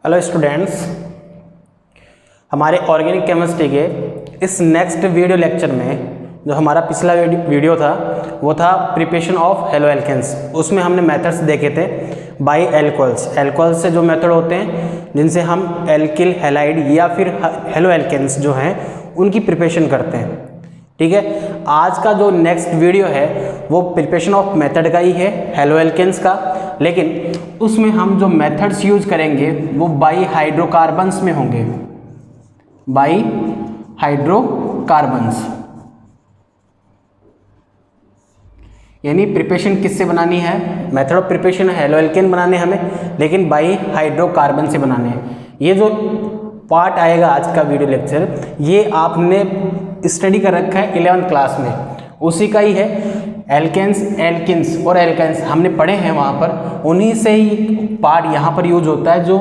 Hello students, हमारे organic chemistry के इस नेक्स्ट वीडियो लेक्चर में जो हमारा पिछला वीडियो था वो था प्रिपरेशन ऑफ हेलो एल्केन्स। उसमें हमने मेथड्स देखे थे बाय एल्कोहल्स। एल्कोहल्स से जो मेथड होते हैं जिनसे हम एल्किल हैलाइड या फिर हेलो एल्केन्स जो हैं उनकी प्रिपरेशन करते हैं। ठीक है, आज का जो नेक्स्ट वीडियो है वो प्रिपरेशन ऑफ मेथड का ही है, हेलो एल्केन्स का, लेकिन उसमें हम जो मेथड्स यूज करेंगे वो बाई हाइड्रोकार्बन्स में होंगे। बाई हाइड्रोकार्बन्स यानी प्रिपरेशन किससे बनानी है, method of preparation halo alkane बनाने हमें, लेकिन बाई हाइड्रोकार्बन से बनाने हैं। ये जो पार्ट आएगा आज का वीडियो लेक्चर ये आपने स्टडी कर रखा है 11th क्लास में, उसी का ही है। एल्केन्स, एल्किन्स और एल्काइंस हमने पढ़े हैं वहाँ पर, उन्हीं से ही पार्ट यहाँ पर यूज होता है जो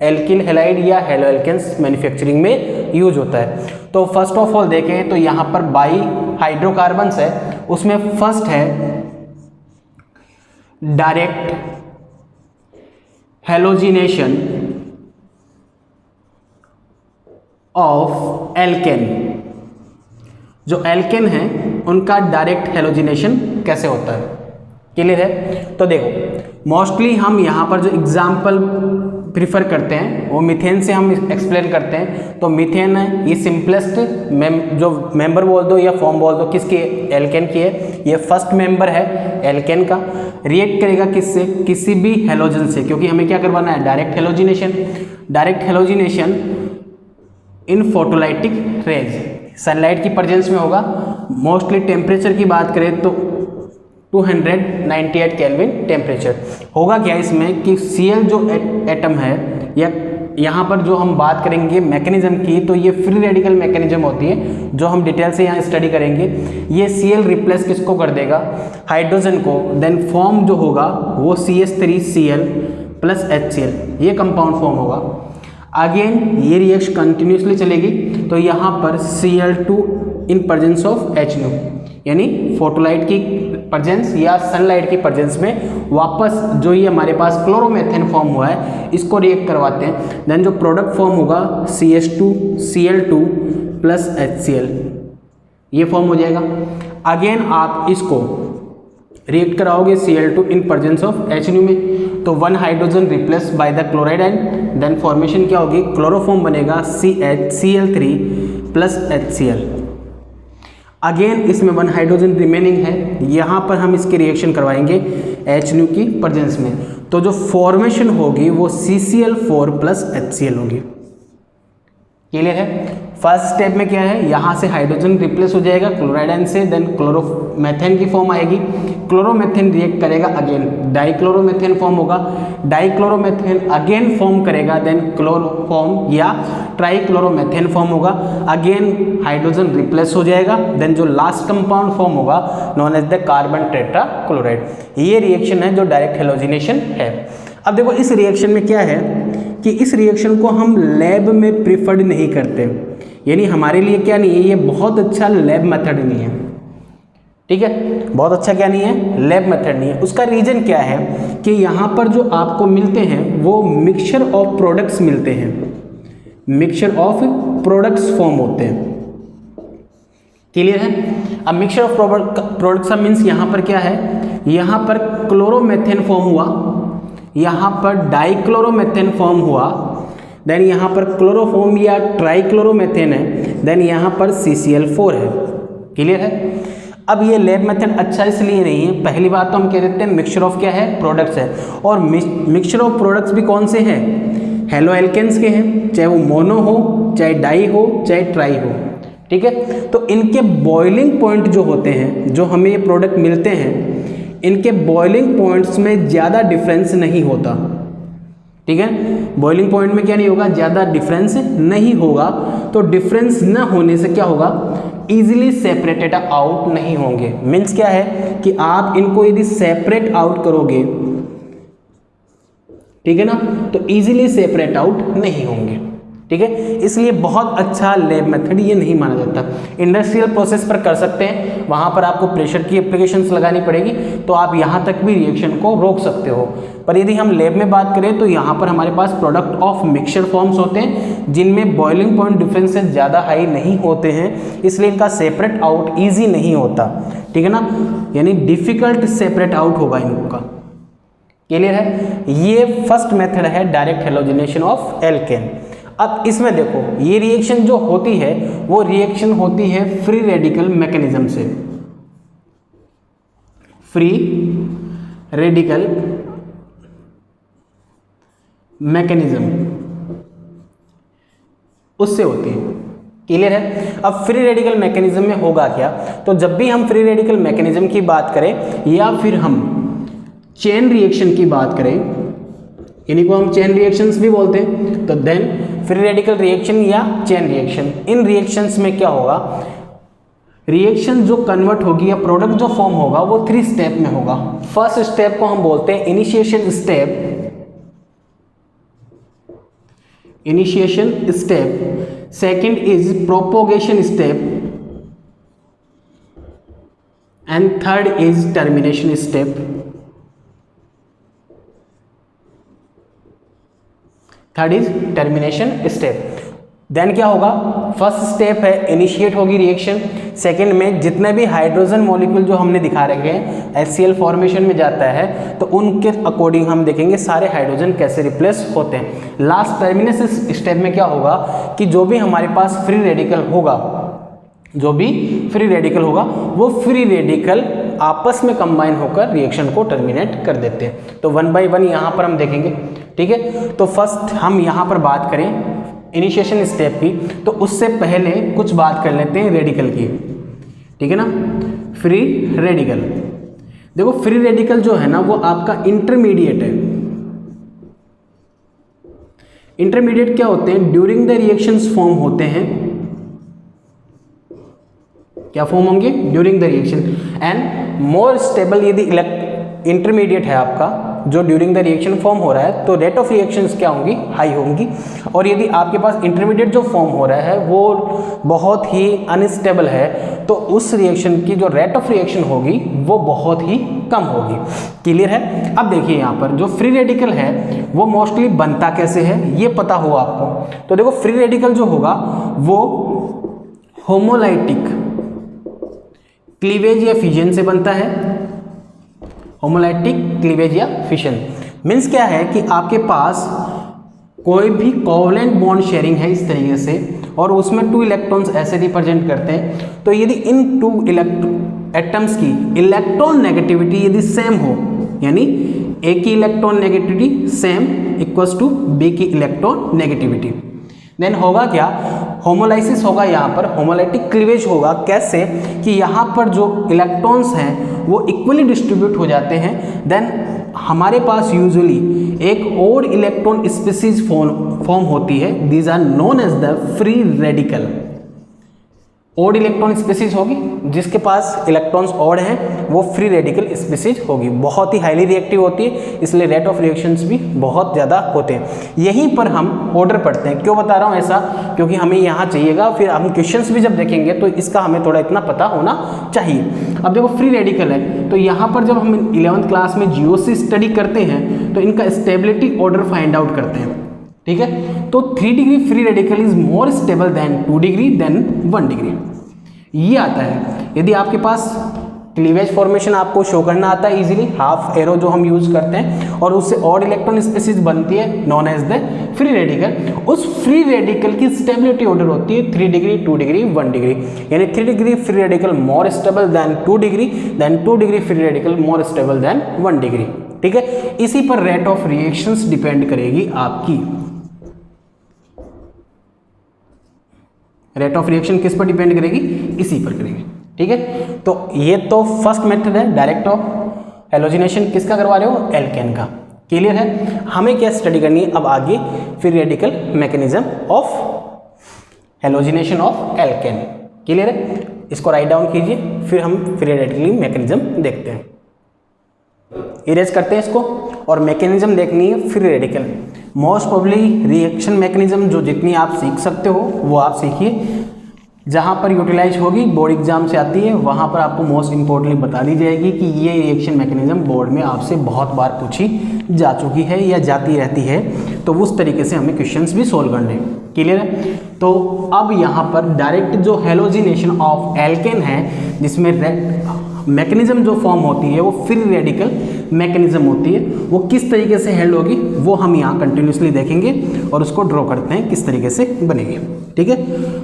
एल्किल हैलाइड या हेलो एल्केन्स मैन्युफैक्चरिंग में यूज होता है। तो फर्स्ट ऑफ ऑल देखें तो यहाँ पर बाई हाइड्रोकार्बन्स है, उसमें फर्स्ट है डायरेक्ट हैलोजिनेशन ऑफ एल्केन। जो एल्केन है उनका डायरेक्ट हैलोजिनेशन कैसे होता है, क्लियर है। तो देखो मोस्टली हम यहाँ पर जो एग्जाम्पल प्रिफर करते हैं वो मीथेन से हम एक्सप्लेन करते हैं। तो मीथेन है ये सिंपलेस्ट जो मेंबर बोल दो या फॉर्म बोल दो किसकी, एल्केन की है। ये फर्स्ट मेंबर है एल्केन का, रिएक्ट करेगा किससे, किसी भी हैलोजन से, क्योंकि हमें क्या करवाना है, डायरेक्ट हैलोजिनेशन। डायरेक्ट हैलोजिनेशन इन फोटोलाइटिक रेज, सनलाइट की प्रेजेंस में होगा। मोस्टली टेम्परेचर की बात करें तो 298 केल्विन टेम्परेचर होगा। क्या इसमें कि Cl जो एटम है या यहाँ पर जो हम बात करेंगे मैकेनिज्म की, तो ये फ्री रेडिकल मैकेनिज्म होती है जो हम डिटेल से यहाँ स्टडी करेंगे। ये Cl रिप्लेस किसको कर देगा, हाइड्रोजन को, देन फॉर्म जो होगा वो CH3Cl प्लस HCl, ये कंपाउंड फॉर्म होगा। अगेन ये रिएक्शन कंटिन्यूसली चलेगी, तो यहाँ पर Cl2 in presence of HNO यानी फोटोलाइट की प्रेजेंस या सनलाइट की प्रेजेंस में वापस जो ये हमारे पास क्लोरोमेथेन फॉर्म हुआ है इसको रिएक्ट करवाते हैं। देन जो प्रोडक्ट फॉर्म होगा CH2Cl2 प्लस HCl, ये फॉर्म हो जाएगा। अगेन आप इसको रिएक्ट कराओगे Cl2 in presence of HNO में, तो 1 hydrogen replace by the chloride and then formation क्या होगी, क्लोरोफॉर्म बनेगा CH3Cl3 प्लस HCl। अगेन इसमें 1 हाइड्रोजन रिमेनिंग है, यहाँ पर हम इसकी रिएक्शन करवाएंगे HNO की प्रेजेंस में, तो जो फॉर्मेशन होगी वो CCl4 प्लस HCl होगी। क्लियर है। फर्स्ट स्टेप में क्या है, यहाँ से हाइड्रोजन रिप्लेस हो जाएगा क्लोराइड आयन से, देन क्लोरोमेथेन की फॉर्म आएगी। क्लोरोमेथेन रिएक्ट करेगा, अगेन डाइक्लोरोमेथेन फॉर्म होगा। डाइक्लोरोमेथेन अगेन फॉर्म करेगा, देन क्लोरोफॉर्म या ट्राइक्लोरोमेथेन फॉर्म होगा। अगेन हाइड्रोजन रिप्लेस हो जाएगा, देन जो लास्ट कंपाउंड फॉर्म होगा known as the carbon tetrachloride. ये रिएक्शन है जो डायरेक्ट हैलोजिनेशन है। अब देखो इस रिएक्शन में क्या है कि इस रिएक्शन को हम लैब में प्रिफर्ड नहीं करते, यानी हमारे लिए क्या नहीं है, ये बहुत अच्छा लैब मेथड नहीं है। ठीक है, बहुत अच्छा क्या नहीं है, लैब मेथड नहीं है। उसका रीजन क्या है कि यहाँ पर जो आपको मिलते हैं वो मिक्सचर ऑफ प्रोडक्ट्स मिलते हैं, मिक्सचर ऑफ प्रोडक्ट्स फॉर्म होते हैं। क्लियर है। अब मिक्सचर ऑफ प्रोडक्ट्स का मीन्स यहाँ पर क्या है, यहाँ पर क्लोरोमेथेन फॉर्म हुआ, यहाँ पर डाइक्लोरोमेथेन फॉर्म हुआ, देन यहाँ पर क्लोरोफॉर्म या ट्राइक्लोरोमेथेन है, देन यहाँ पर CCl4 है। क्लियर है। अब ये लैब मेथड अच्छा इसलिए नहीं है, पहली बात तो हम कह देते हैं मिक्सचर ऑफ क्या है, प्रोडक्ट्स है, और मिक्सचर ऑफ प्रोडक्ट्स भी कौन से हैं, हेलो एल्केन्स के हैं, चाहे वो मोनो हो, चाहे डाई हो, चाहे ट्राई हो। ठीक है, तो इनके बॉइलिंग पॉइंट जो होते हैं, जो हमें ये प्रोडक्ट मिलते हैं, इनके बॉइलिंग पॉइंट्स में ज़्यादा डिफरेंस नहीं होता। ठीक है, बॉइलिंग पॉइंट में क्या नहीं होगा, ज़्यादा डिफरेंस नहीं होगा। तो डिफरेंस न होने से क्या होगा, इजीली सेपरेटेड आउट नहीं होंगे। मीन्स क्या है कि आप इनको यदि सेपरेट आउट करोगे, ठीक है ना, तो इजीली सेपरेट आउट नहीं होंगे। ठीक है, इसलिए बहुत अच्छा लैब मेथड ये नहीं माना जाता। इंडस्ट्रियल प्रोसेस पर कर सकते हैं, वहाँ पर आपको प्रेशर की एप्लीकेशंस लगानी पड़ेगी, तो आप यहाँ तक भी रिएक्शन को रोक सकते हो। पर यदि हम लैब में बात करें तो यहाँ पर हमारे पास प्रोडक्ट ऑफ मिक्सचर फॉर्म्स होते हैं जिनमें बॉइलिंग पॉइंट डिफरेंसेस ज़्यादा हाई नहीं होते हैं, इसलिए इनका सेपरेट आउट ईजी नहीं होता, ठीक है ना, यानी डिफिकल्ट सेपरेट आउट होगा इनका। क्लियर है? ये फर्स्ट मेथड है डायरेक्ट हैलोजिनेशन ऑफ एल्केन। अब इसमें देखो ये रिएक्शन जो होती है वो रिएक्शन होती है फ्री रेडिकल मैकेनिज्म से, फ्री रेडिकल मैकेनिज्म उससे होती है। क्लियर है? अब फ्री रेडिकल मैकेनिज्म में होगा क्या, तो जब भी हम फ्री रेडिकल मैकेनिज्म की बात करें या फिर हम चेन रिएक्शन की बात करें, इन्हीं को हम चेन रिएक्शंस भी बोलते हैं, तो देन फ्री रेडिकल रिएक्शन या चेन रिएक्शन, इन रिएक्शंस में क्या होगा, रिएक्शन जो कन्वर्ट होगी या प्रोडक्ट जो फॉर्म होगा वो 3 स्टेप में होगा। फर्स्ट स्टेप को हम बोलते हैं initiation step, initiation step, second is propagation step and third is termination step. Third is termination step. Then क्या होगा, फर्स्ट स्टेप है इनिशिएट होगी रिएक्शन, सेकंड में जितने भी हाइड्रोजन मॉलिक्यूल जो हमने दिखा रखे हैं HCl फॉर्मेशन में जाता है तो उनके अकॉर्डिंग हम देखेंगे सारे हाइड्रोजन कैसे रिप्लेस होते हैं। लास्ट टर्मिनेशन स्टेप में क्या होगा कि जो भी हमारे पास फ्री रेडिकल होगा, जो भी फ्री रेडिकल होगा वो फ्री रेडिकल आपस में कंबाइन होकर रिएक्शन को टर्मिनेट कर देते हैं। तो 1 बाय 1 यहाँ पर हम देखेंगे, ठीक है। तो फर्स्ट हम यहाँ पर बात करें इनिशिएशन स्टेप की, तो उससे पहले कुछ बात कर लेते हैं रेडिकल की, ठीक है ना। फ्री रेडिकल, देखो फ्री रेडिकल जो है ना वो आपका इंटरमीडिएट है। इंटरमीडिएट क्या होते हैं, ड्यूरिंग द रिएक्शंस फॉर्म होते हैं, क्या फॉर्म होंगे, during the reaction, and more stable. यदि इंटरमीडिएट है आपका जो ड्यूरिंग द रिएक्शन फॉर्म हो रहा है तो रेट ऑफ रिएक्शंस क्या होंगी, हाई होंगी। और यदि आपके पास इंटरमीडिएट जो फॉर्म हो रहा है वो बहुत ही अनस्टेबल है तो उस रिएक्शन की जो रेट ऑफ रिएक्शन होगी वो बहुत ही कम होगी। क्लियर है? अब देखिए यहाँ पर जो फ्री रेडिकल है वो मोस्टली बनता कैसे है ये पता हो आपको। तो देखो फ्री रेडिकल जो होगा वो होमोलाइटिक क्लीवेज या फिजन से बनता है। होमोलाइटिक क्लीवेज या फिशन मीन्स क्या है कि आपके पास कोई भी कोवलेंट बॉन्ड शेयरिंग है इस तरीके से और उसमें 2 इलेक्ट्रॉन्स ऐसे रिप्रेजेंट करते हैं, तो यदि इन 2 एटम्स की इलेक्ट्रॉन नेगेटिविटी यदि सेम हो, यानी ए की electronegativity same equals to B की इलेक्ट्रॉन नेगेटिविटी, देन होगा क्या, होमोलाइसिस होगा, यहाँ पर होमोलाइटिक क्लीवेज होगा। कैसे कि यहाँ पर जो इलेक्ट्रॉन्स हैं वो इक्वली डिस्ट्रीब्यूट हो जाते हैं, देन हमारे पास यूजुअली एक ओड इलेक्ट्रॉन स्पीसीज फॉर्म होती है, these are known as the free radical. Odd electron species होगी, जिसके पास इलेक्ट्रॉन्स ओड हैं वो फ्री रेडिकल स्पीसीज होगी, बहुत ही हाईली रिएक्टिव होती है, इसलिए रेट ऑफ रिएक्शंस भी बहुत ज़्यादा होते हैं। यहीं पर हम ऑर्डर पढ़ते हैं, क्यों बता रहा हूँ ऐसा, क्योंकि हमें यहाँ चाहिएगा, फिर हम क्वेश्चंस भी जब देखेंगे तो इसका हमें थोड़ा इतना पता होना चाहिए। अब देखो फ्री रेडिकल है, तो यहाँ पर जब हम 11th क्लास में जीओसी स्टडी करते हैं तो इनका स्टेबिलिटी ऑर्डर फाइंड आउट करते हैं, ठीक है। तो 3 degree free radical is more stable than 2 degree than 1 degree, ये आता है। यदि आपके पास क्लीवेज फॉर्मेशन आपको शो करना आता है इजीली, हाफ एरो जो हम यूज करते हैं और उससे ऑड इलेक्ट्रॉन स्पीसीज बनती है known as the free radical, उस फ्री रेडिकल की स्टेबिलिटी ऑर्डर होती है 3 डिग्री 2 डिग्री 1 डिग्री, यानी 3 degree free radical more stable than 2 degree, then 2 degree free radical more stable than 1 degree, ठीक है। इसी पर रेट ऑफ रिएक्शंस डिपेंड करेगी आपकी। रेट ऑफ रिएक्शन किस पर डिपेंड करेगी, इसी पर करेगी, ठीक है। तो ये तो फर्स्ट मेथड है डायरेक्ट ऑफ हैलोजिनेशन, किसका करवा रहे हो, एल्केन का। क्लियर है? हमें क्या स्टडी करनी है अब आगे, free radical mechanism of halogenation of alkene. Clear है? इसको राइट डाउन कीजिए, फिर हम फ्री रेडिकल मैकेनिज्म देखते हैं। इरेज करते हैं इसको, और मैकेनिज्म देखनी है free radical. Most probably reaction mechanism जो जितनी आप सीख सकते हो वो आप सीखिए, जहाँ पर यूटिलाइज होगी, बोर्ड एग्जाम से आती है, वहाँ पर आपको मोस्ट इम्पोर्टेंटली बता दी जाएगी कि ये रिएक्शन मैकेनिज्म बोर्ड में आपसे बहुत बार पूछी जा चुकी है या जाती रहती है, तो उस तरीके से हमें क्वेश्चंस भी सोल्व करने। क्लियर है? तो अब यहाँ पर डायरेक्ट जो हेलोजिनेशन ऑफ एल्केन है, जिसमें मैकेनिज्म जो फॉर्म होती है वो फ्री रेडिकल मैकेनिज्म होती है, वो किस तरीके से हेल्ड होगी वो हम यहाँ कंटिन्यूसली देखेंगे और उसको ड्रॉ करते हैं किस तरीके से बनेगी। ठीक है,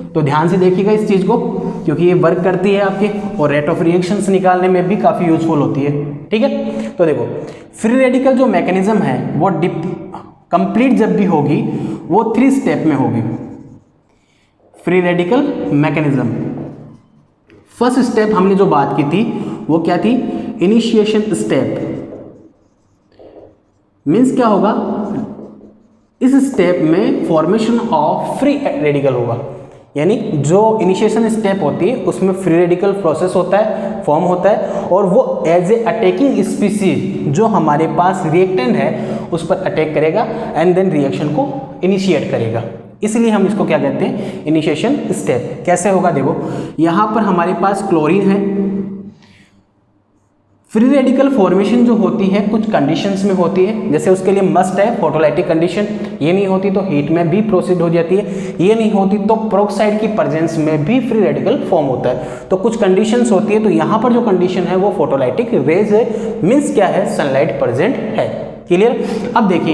तो ध्यान से देखिएगा इस चीज़ को, क्योंकि ये वर्क करती है आपके और रेट ऑफ रिएक्शंस निकालने में भी काफ़ी यूजफुल होती है। ठीक है, तो देखो फ्री रेडिकल जो मैकेनिज्म है वो कंप्लीट जब भी होगी वो 3 स्टेप में होगी। Free radical mechanism first step हमने जो बात की थी वो क्या थी? Initiation step. मीन्स क्या होगा? इस स्टेप में फॉर्मेशन ऑफ फ्री रेडिकल होगा, यानी जो इनिशिएशन स्टेप होती है उसमें फ्री रेडिकल प्रोसेस होता है, फॉर्म होता है, और वो एज ए अटैकिंग स्पीसीज जो हमारे पास रिएक्टेंट है उस पर अटैक करेगा एंड देन रिएक्शन को इनिशिएट करेगा। इसलिए हम इसको क्या कहते हैं? Initiation step. कैसे होगा? देखो यहाँ पर हमारे पास क्लोरीन है। फ्री रेडिकल फॉर्मेशन जो होती है कुछ कंडीशंस में होती है, जैसे उसके लिए मस्ट है फोटोलाइटिक कंडीशन, ये नहीं होती तो हीट में भी प्रोसीड हो जाती है, ये नहीं होती तो पेरोक्साइड की प्रेजेंस में भी फ्री रेडिकल फॉर्म होता है। तो कुछ कंडीशंस होती है, तो यहाँ पर जो कंडीशन है वो फोटोलाइटिक रेज है, मीन्स क्या है? सनलाइट प्रेजेंट है। क्लियर? अब देखिए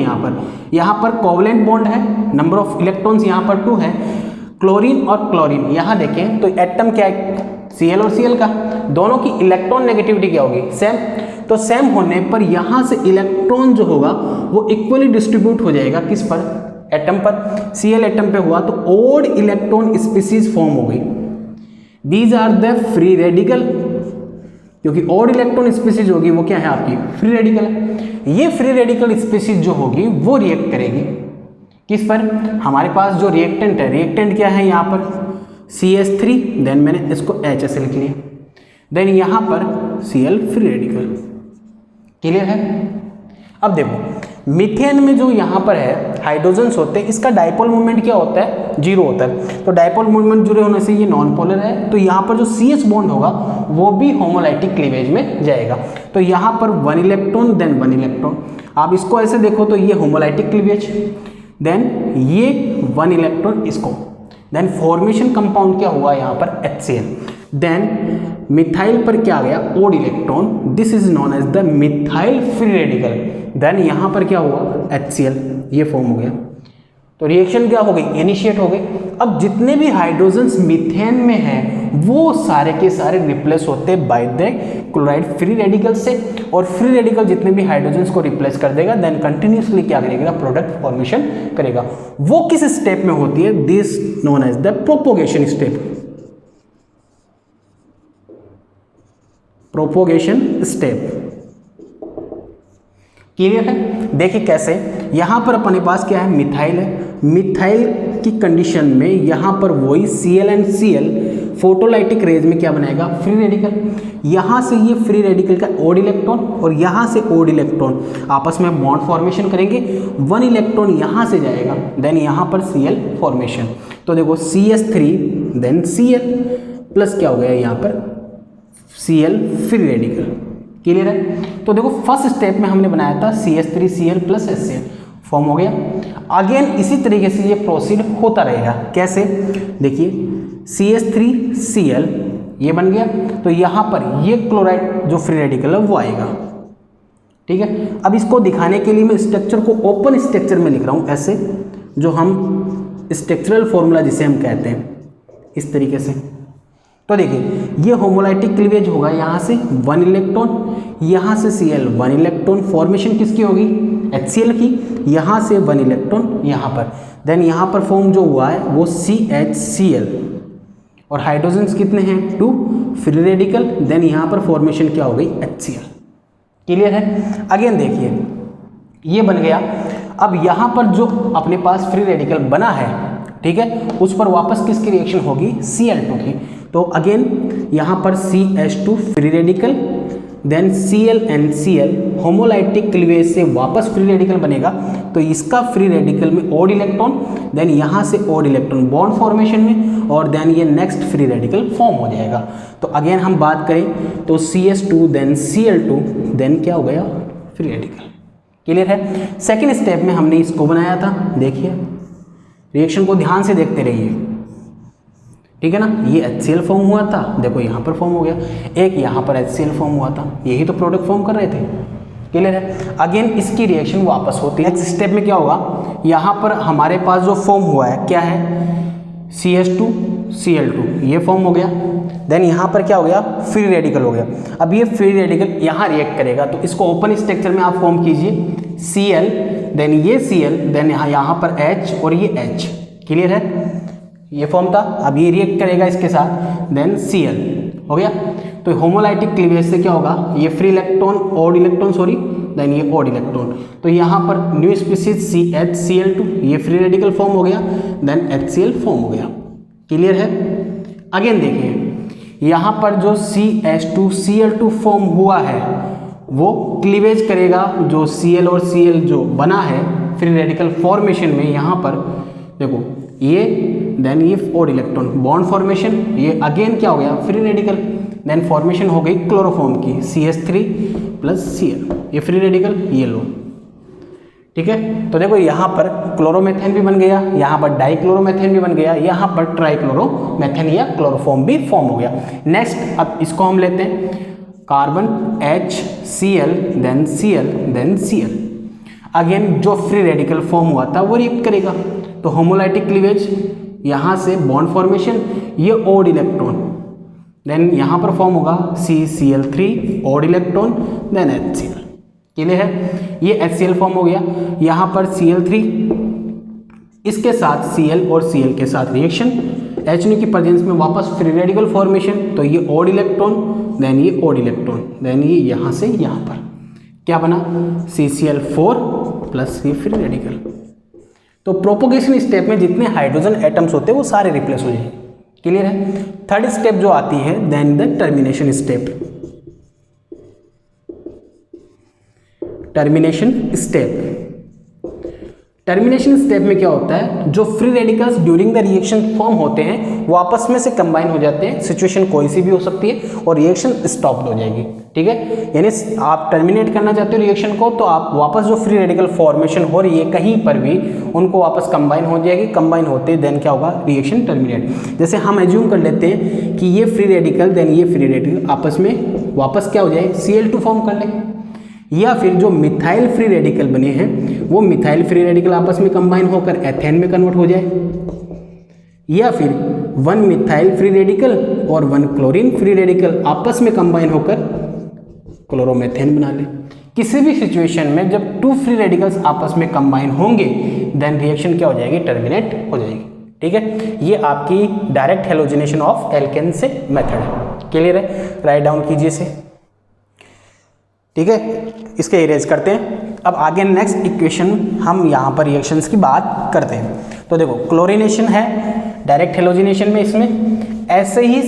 यहाँ पर कोवलेंट बॉन्ड है, नंबर ऑफ इलेक्ट्रॉन्स यहाँ पर 2 है। क्लोरीन और क्लोरीन यहाँ देखें तो एटम क्या है? Cl और Cl का, दोनों की इलेक्ट्रॉन नेगेटिविटी क्या होगी? सेम। तो सेम होने पर यहाँ से इलेक्ट्रॉन जो होगा वो इक्वली डिस्ट्रीब्यूट हो जाएगा किस पर? एटम पर। Cl एटम पे हुआ तो ओड इलेक्ट्रॉन स्पीसीज फॉर्म हो गई। These are the free radical, क्योंकि ओड इलेक्ट्रॉन स्पीसीज होगी वो क्या है? आपकी फ्री रेडिकल है। ये फ्री रेडिकल स्पीसीज जो होगी वो रिएक्ट करेगी किस पर? हमारे पास जो रिएक्टेंट है, रिएक्टेंट क्या है यहाँ पर? CH3, देन मैंने इसको HS लिख लिया, देन यहाँ पर Cl फ्री रेडिकल। क्लियर है? अब देखो मीथेन में जो यहाँ पर है हाइड्रोजन्स होते हैं, इसका डायपोल मूवमेंट क्या होता है? 0 होता है। तो डायपोल मूवमेंट जुड़े होने से ये नॉन पोलर है, तो यहाँ पर जो CH बॉन्ड होगा वो भी होमोलाइटिक क्लीवेज में जाएगा। तो यहाँ पर 1 इलेक्ट्रॉन देन 1 इलेक्ट्रॉन, आप इसको ऐसे देखो तो ये होमोलाइटिक क्लीवेज, देन ये 1 इलेक्ट्रॉन इसको, देन फॉर्मेशन कंपाउंड क्या हुआ यहाँ पर? HCl। देन मिथाइल पर क्या आ गया? Odd electron, this is known as the methyl free radical. Then यहाँ पर क्या हुआ? HCl, ये फॉर्म हो गया। तो रिएक्शन क्या हो गई? इनिशिएट हो गई। अब जितने भी हाइड्रोजन्स मीथेन में हैं वो सारे के सारे रिप्लेस होते bye the chloride free radical से, और फ्री रेडिकल जितने भी हाइड्रोजन्स को रिप्लेस कर देगा देन कंटिन्यूसली क्या करेगा? प्रोडक्ट फॉर्मेशन करेगा। वो किस स्टेप में होती है? This known as the propagation step. Propagation step. Clear है? देखिए कैसे, यहाँ पर अपने पास क्या है? मिथाइल है। मिथाइल की कंडीशन में यहाँ पर वही Cl and Cl photolytic rays में क्या बनाएगा? Free radical. यहाँ से ये फ्री रेडिकल का ओड इलेक्ट्रॉन और यहाँ से ओड इलेक्ट्रॉन आपस में बॉन्ड फॉर्मेशन करेंगे, 1 इलेक्ट्रॉन यहाँ से जाएगा, देन यहाँ पर Cl फॉर्मेशन। तो देखो CH3 देन Cl प्लस क्या हो गया यहाँ पर? Cl free radical. क्लियर है? तो देखो फर्स्ट स्टेप में हमने बनाया था CH3Cl प्लस HCl फॉर्म हो गया। अगेन इसी तरीके से ये प्रोसीड होता रहेगा। कैसे? देखिए CH3Cl ये बन गया, तो यहाँ पर ये क्लोराइड जो फ्री रेडिकल है वो आएगा। ठीक है, अब इसको दिखाने के लिए मैं स्ट्रक्चर को ओपन स्ट्रक्चर में लिख रहा हूँ, ऐसे जो हम स्ट्रक्चरल फॉर्मूला जिसे हम कहते हैं इस तरीके से। तो देखिए ये होमोलाइटिक क्लीवेज होगा, यहाँ से 1 इलेक्ट्रॉन, यहाँ से Cl 1 इलेक्ट्रॉन, फॉर्मेशन किसकी होगी? HCl की, यहाँ से 1 इलेक्ट्रॉन यहाँ पर, देन यहाँ पर फॉर्म जो हुआ है वो CHCl, और हाइड्रोजन्स कितने हैं? 2 फ्री रेडिकल, देन यहाँ पर फॉर्मेशन क्या हो गई? HCl। क्लियर है? अगेन देखिए ये बन गया। अब यहाँ पर जो अपने पास फ्री रेडिकल बना है, ठीक है, उस पर वापस किसकी रिएक्शन होगी? Cl2 की। तो अगेन यहाँ पर CH2 free radical, then Cl and Cl homolytic cleavage से वापस फ्री रेडिकल बनेगा, तो इसका फ्री रेडिकल में ओड इलेक्ट्रॉन, देन यहाँ से ओड इलेक्ट्रॉन बॉन्ड फॉर्मेशन में, और देन ये नेक्स्ट फ्री रेडिकल फॉर्म हो जाएगा। तो अगेन हम बात करें तो CS2 देन Cl2 देन क्या हो गया, फ्री रेडिकल। क्लियर है। सेकेंड स्टेप में हमने इसको बनाया था, देखिए रिएक्शन को ध्यान से देखते रहिए, ठीक है ना। ये HCl फॉर्म हुआ था, देखो यहाँ पर फॉर्म हो गया, एक यहाँ पर HCl फॉर्म हुआ था, यही तो प्रोडक्ट फॉर्म कर रहे थे। क्लियर है। अगेन इसकी रिएक्शन वापस होती है। नेक्स्ट स्टेप में क्या होगा, यहाँ पर हमारे पास जो फॉर्म हुआ है क्या है, CS2 Cl2 ये फॉर्म हो गया। देन यहाँ पर क्या हो गया, फ्री रेडिकल हो गया। अब ये फ्री रेडिकल यहाँ रिएक्ट करेगा, तो इसको ओपन स्ट्रक्चर में आप फॉर्म कीजिए, Cl देन ये Cl देन यहाँ पर H और ये H। क्लियर है, ये फॉर्म था। अब ये रिएक्ट करेगा इसके साथ, देन Cl हो गया। तो होमोलाइटिक क्लीवेज से क्या होगा, ये free electron odd electron sorry then ये ऑड इलेक्ट्रॉन, तो यहाँ पर न्यू स्पीशीज CH ये फ्री रेडिकल फॉर्म हो गया, देन HCl फॉर्म हो गया। क्लियर है। अगेन देखिए यहाँ पर जो CH2Cl2 फॉर्म हुआ है वो क्लीवेज करेगा, जो Cl और Cl जो बना है फ्री रेडिकल फॉर्मेशन में, यहाँ पर देखो ये देन ये ऑड इलेक्ट्रॉन बॉन्ड फॉर्मेशन, ये अगेन क्या हो गया, फ्री रेडिकल, देन फॉर्मेशन हो गई क्लोरोफॉर्म की CH3 प्लस Cl, ये फ्री रेडिकल ये लो। ठीक है। तो देखो यहाँ पर क्लोरोमेथेन भी बन गया, यहाँ पर डाइक्लोरोमेथेन भी बन गया, यहाँ पर ट्राइक्लोरोमेथेन या क्लोरोफॉर्म भी फॉर्म हो गया। नेक्स्ट अब इसको हम लेते हैं, carbon HCl then Cl then Cl। Again जो फ्री रेडिकल फॉर्म हुआ था वो रिएक्ट करेगा, तो होमोलाइटिक क्लीवेज, यहाँ से बॉन्ड फॉर्मेशन, ये ऑड इलेक्ट्रॉन, देन यहाँ पर फॉर्म होगा CCl3 odd electron then HCl। Clear है। ये HCl फॉर्म हो गया, यहाँ पर Cl3 इसके साथ Cl और Cl के साथ रिएक्शन, H की प्रेजेंस में वापस फ्री रेडिकल फॉर्मेशन, तो ये ऑड इलेक्ट्रॉन देन ये ऑड इलेक्ट्रॉन देन ये यहाँ से यहाँ पर क्या बना CCl4 प्लस ये फ्री रेडिकल। तो प्रोपोगेशन स्टेप में जितने हाइड्रोजन एटम्स होते हैं वो सारे रिप्लेस हो जाएंगे। क्लियर है। थर्ड स्टेप जो आती है then the termination step. Termination step में क्या होता है, जो free radicals during the reaction form होते हैं वो आपस में से कंबाइन हो जाते हैं, सिचुएशन कोई सी भी हो सकती है और रिएक्शन स्टॉप हो जाएगी। ठीक है, यानी आप टर्मिनेट करना चाहते हो रिएक्शन को, तो आप वापस जो फ्री रेडिकल फॉर्मेशन हो रही है कहीं पर भी उनको वापस कंबाइन हो जाएगी, कंबाइन होते देन क्या होगा, रिएक्शन टर्मिनेट। जैसे हम एज्यूम कर लेते हैं कि ये फ्री रेडिकल देन ये फ्री रेडिकल आपस में वापस क्या हो जाए, Cl2 फॉर्म कर ले, या फिर जो मिथाइल फ्री रेडिकल बने हैं वो मिथाइल फ्री रेडिकल आपस में कंबाइन होकर एथेन में कन्वर्ट हो जाए, या फिर 1 मिथाइल फ्री रेडिकल और 1 क्लोरीन फ्री रेडिकल आपस में कंबाइन होकर क्लोरोमेथेन बना ले। किसी भी सिचुएशन में जब 2 फ्री रेडिकल्स आपस में कंबाइन होंगे देन रिएक्शन क्या हो जाएगी, टर्मिनेट हो जाएगी। ठीक है, ये आपकी डायरेक्ट हेलोजिनेशन ऑफ एल्केन से मेथड है। क्लियर है, राइट डाउन कीजिए इसे। ठीक है, इसके इरेज करते हैं। अब आगे नेक्स्ट इक्वेशन हम यहाँ पर रिएक्शंस की बात करते हैं। तो देखो क्लोरीनेशन है डायरेक्ट हेलोजिनेशन में, इसमें ऐसे ही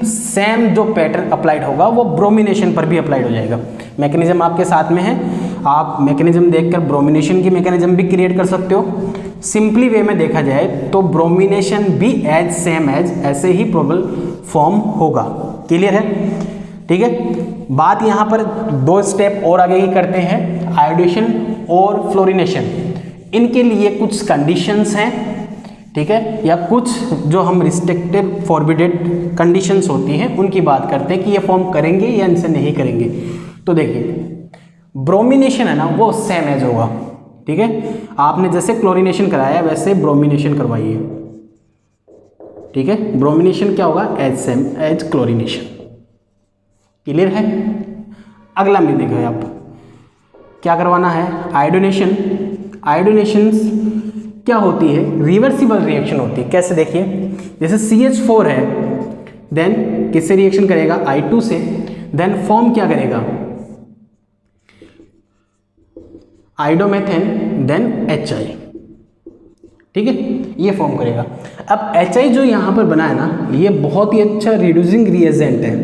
सेम जो पैटर्न अप्लाइड होगा वो ब्रोमिनेशन पर भी अप्लाइड हो जाएगा। मैकेनिज्म आपके साथ में है, आप मैकेनिज्म देखकर ब्रोमिनेशन की मैकेनिज्म भी क्रिएट कर सकते हो। सिंपली वे में देखा जाए तो ब्रोमिनेशन भी एज सेम एज ऐसे ही प्रोबल फॉर्म होगा। क्लियर है। ठीक है, बात यहाँ पर 2 स्टेप और आगे ही करते हैं, आयोडेशन और फ्लोरिनेशन। इनके लिए कुछ कंडीशंस हैं, ठीक है, या कुछ जो हम रिस्ट्रिक्टेड फॉरबिडेड कंडीशंस होती हैं उनकी बात करते हैं कि ये फॉर्म करेंगे या इनसे नहीं करेंगे। तो देखिए ब्रोमिनेशन है ना वो सेम एज होगा। ठीक है, आपने जैसे क्लोरिनेशन कराया वैसे ब्रोमिनेशन करवाइए। ठीक है, ब्रोमिनेशन क्या होगा, as same as chlorination. Clear है। अगला में देखो आप क्या करवाना है, आयोडोनेशन। आयोडोनेशन क्या होती है, रिवर्सिबल रिएक्शन होती है। कैसे देखिए, जैसे CH4 है देन किससे रिएक्शन करेगा, I2 से, देन फॉर्म क्या करेगा, आइडोमेथेन देन HI। ठीक है, ये फॉर्म करेगा। अब HI जो यहाँ पर बना है ना ये बहुत ही अच्छा रिड्यूसिंग रिएजेंट है,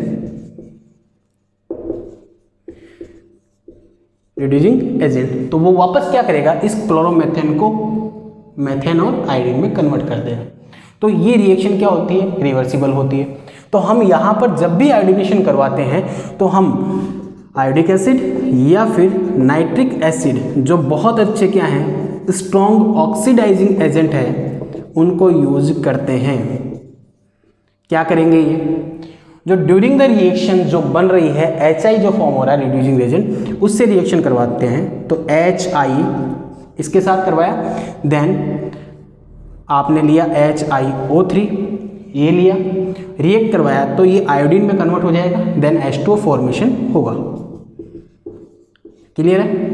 रिड्यूसिंग एजेंट। तो वो वापस क्या करेगा, इस क्लोरोमेथेन को मेथेन और आयोडीन में कन्वर्ट कर देगा। तो ये रिएक्शन क्या होती है, रिवर्सिबल होती है। तो हम यहाँ पर जब भी आयोडीनेशन करवाते हैं तो हम आयोडिक एसिड या फिर नाइट्रिक एसिड जो बहुत अच्छे क्या हैं, स्ट्रॉन्ग ऑक्सीडाइजिंग एजेंट है, उनको यूज करते हैं। क्या करेंगे, ये जो ड्यूरिंग द रिएक्शन जो बन रही है HI जो फॉर्म हो रहा है रिड्यूसिंग एजेंट, उससे रिएक्शन करवाते हैं। तो HI इसके साथ करवाया, देन आपने लिया HiO3, ये लिया, रिएक्ट करवाया तो ये आयोडीन में कन्वर्ट हो जाएगा, देन H2O फॉर्मेशन होगा। क्लियर है।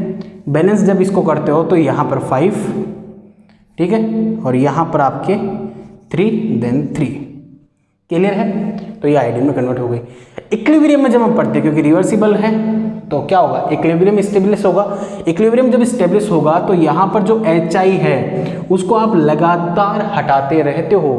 बैलेंस जब इसको करते हो तो यहाँ पर 5, ठीक है, और यहाँ पर आपके 3, देन 3। क्लियर है। तो ये आयोडीन में कन्वर्ट हो गई। इक्विलिब्रियम में जब हम पढ़ते हैं, क्योंकि रिवर्सिबल है तो क्या होगा, इक्विलिब्रियम स्टेब्लिश होगा। इक्विलिब्रियम जब स्टेब्लिश होगा तो यहाँ पर जो HI है उसको आप लगातार हटाते रहते हो,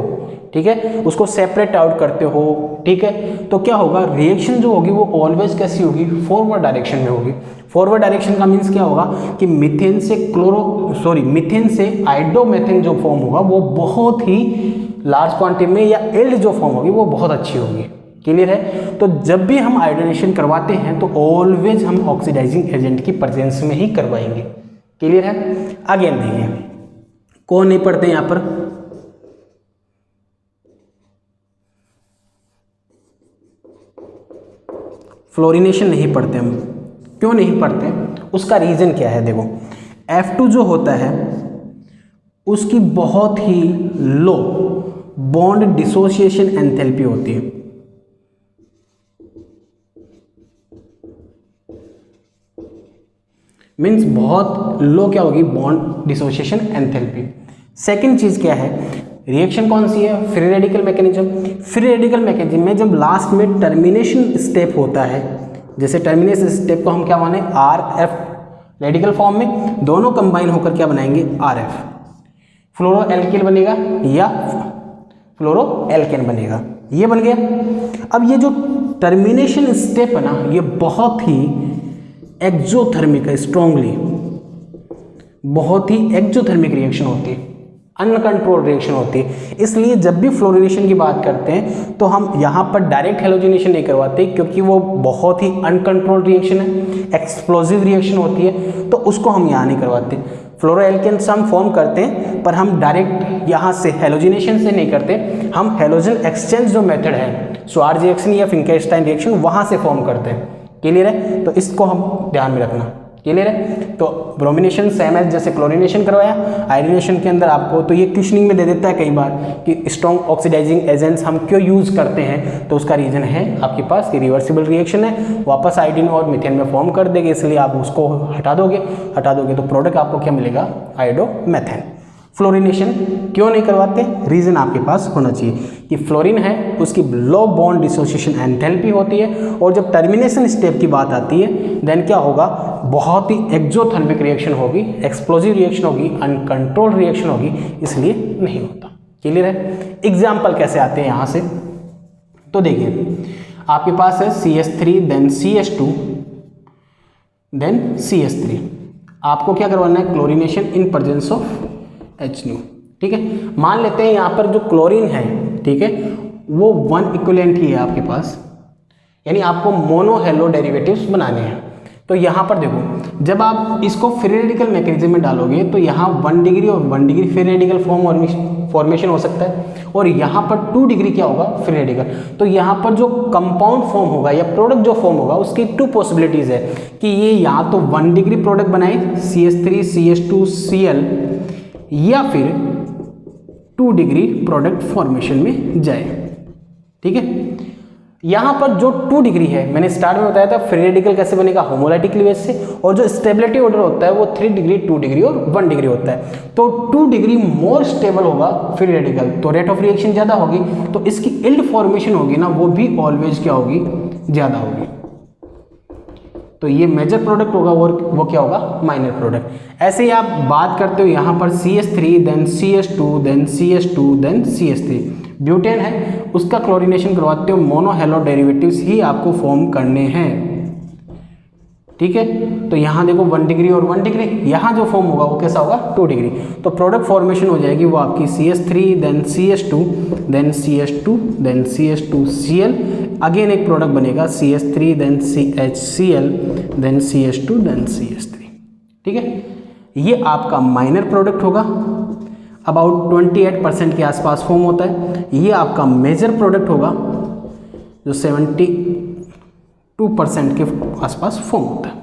ठीक है, उसको सेपरेट आउट करते हो, ठीक है। तो क्या होगा, रिएक्शन जो होगी वो ऑलवेज कैसी होगी, फॉरवर्ड डायरेक्शन में होगी। फॉरवर्ड डायरेक्शन का मीन्स क्या होगा कि मीथेन से मीथेन से आइडोमेथेन जो फॉर्म होगा वो बहुत ही लार्ज क्वांटिटी में, या एल्ड जो फॉर्म होगी वो बहुत अच्छी होगी। क्लियर है। तो जब भी हम आयोडीनेशन करवाते हैं तो ऑलवेज हम ऑक्सीडाइजिंग एजेंट की प्रेजेंस में ही करवाएंगे। क्लियर है। आगे हम देखिए, कौन नहीं पढ़ते यहाँ पर, फ्लोरिनेशन नहीं पढ़ते हम। क्यों नहीं पढ़ते, उसका रीजन क्या है, देखो F2 जो होता है उसकी बहुत ही लो बॉन्ड डिसोसिएशन एंथैल्पी होती है। मीन्स बहुत लो क्या होगी, बॉन्ड डिसोसिएशन एंथैल्पी। सेकंड चीज क्या है, रिएक्शन कौन सी है, free radical mechanism. Free radical mechanism में जब लास्ट में टर्मिनेशन स्टेप होता है, जैसे टर्मिनेशन स्टेप को हम क्या माने, RF रेडिकल फॉर्म में, दोनों कंबाइन होकर क्या बनाएंगे, RF, फ्लोरो एल्किल बनेगा या फ्लोरो एल्केन बनेगा, ये बन गया। अब ये जो टर्मिनेशन स्टेप है ना, ये बहुत ही एक्सोथर्मिक है, स्ट्रॉन्गली बहुत ही एक्सोथर्मिक रिएक्शन होती है, अनकंट्रोल्ड रिएक्शन होती है। इसलिए जब भी फ्लोरिनेशन की बात करते हैं तो हम यहाँ पर डायरेक्ट हेलोजिनेशन नहीं करवाते, क्योंकि वो बहुत ही अनकंट्रोल्ड रिएक्शन है, एक्सप्लोजिव रिएक्शन होती है, तो उसको हम यहाँ नहीं करवाते। फ्लोरो एल्केन्स हम फॉर्म करते हैं, पर हम डायरेक्ट यहाँ से हेलोजिनेशन से नहीं करते, हम हेलोजन एक्सचेंज जो मेथड है, श्वार्ज़ रिएक्शन या फिंकेलस्टाइन रिएक्शन, वहाँ से फॉर्म करते हैं। क्लियर है। तो इसको हम ध्यान में रखना। क्लियर है। तो ब्रोमिनेशन सेम एज जैसे क्लोरिनेशन करवाया, आयोडीनेशन के अंदर आपको तो ये क्वेश्चनिंग में दे देता है कई बार कि स्ट्रॉन्ग ऑक्सीडाइजिंग एजेंट्स हम क्यों यूज करते हैं, तो उसका रीजन है आपके पास कि रिवर्सिबल रिएक्शन है, वापस आयोडीन और मीथेन में फॉर्म कर देंगे, इसलिए आप उसको हटा दोगे तो प्रोडक्ट आपको क्या मिलेगा, आयोडोमेथेन। फ्लोरिनेशन क्यों नहीं करवाते, रीजन आपके पास होना चाहिए कि फ्लोरीन है उसकी लो बॉन्ड डिसोसिएशन एंथैल्पी होती है, और जब टर्मिनेशन स्टेप की बात आती है देन क्या होगा, बहुत ही एक्सोथर्मिक रिएक्शन होगी, एक्सप्लोजिव रिएक्शन होगी, अनकंट्रोल्ड रिएक्शन होगी, इसलिए नहीं होता। क्लियर है। एग्जाम्पल कैसे आते हैं यहाँ से, तो देखिए आपके पास है CH3 then CH2 then CH3, आपको क्या करवाना है, chlorination in presence of H2। ठीक है। मान लेते हैं यहाँ पर जो क्लोरीन है, ठीक है, वो 1 इक्विवेलेंट ही है आपके पास, यानी आपको मोनो हेलो डेरिवेटिव्स बनाने हैं। तो यहाँ पर देखो, जब आप इसको फ्री रेडिकल मैकेनिज्म में डालोगे तो यहाँ 1 डिग्री और 1 डिग्री फ्री रेडिकल फॉर्मेशन हो सकता है, और यहाँ पर 2 डिग्री क्या होगा, फ्री रेडिकल। तो यहाँ पर जो कंपाउंड फॉर्म होगा या प्रोडक्ट जो फॉर्म होगा उसकी 2 पॉसिबिलिटीज है कि ये यहाँ तो 1 डिग्री प्रोडक्ट बनाए CH3 CH2 Cl, या फिर 2 डिग्री प्रोडक्ट फॉर्मेशन में जाए। ठीक है। यहां पर जो 2 डिग्री है, मैंने स्टार्ट में बताया था फ्री रेडिकल कैसे बनेगा, होमोलाइटिक क्लीवेज से, और जो स्टेबिलिटी ऑर्डर होता है वो 3 डिग्री 2 डिग्री और 1 डिग्री होता है। तो 2 डिग्री मोर स्टेबल होगा फ्री रेडिकल, तो रेट ऑफ रिएक्शन ज्यादा होगी, तो इसकी इल्ड फॉर्मेशन होगी ना, वो भी ऑलवेज क्या होगी, ज्यादा होगी। तो ये मेजर प्रोडक्ट होगा और वो क्या होगा, माइनर प्रोडक्ट। ऐसे ही आप बात करते हो यहाँ पर CH3 then CH2 then CH2 then CH3, butane है उसका क्लोरिनेशन करवाते हो, मोनो हेलो डेरिवेटिव्स ही आपको फॉर्म करने हैं। ठीक है। तो यहाँ देखो 1 डिग्री और 1 डिग्री, यहाँ जो फॉर्म होगा वो कैसा होगा 2 डिग्री। तो प्रोडक्ट फॉर्मेशन हो जाएगी वो आपकी CH3 then CH2 then CH2 then CH2Cl, again एक प्रोडक्ट बनेगा CH3 then CHCl then CH2 then CH3, ठीक है। ये आपका माइनर प्रोडक्ट होगा, अबाउट 28% के आसपास फॉर्म होता है। ये आपका मेजर प्रोडक्ट होगा जो 72% के आसपास फॉर्म होता है।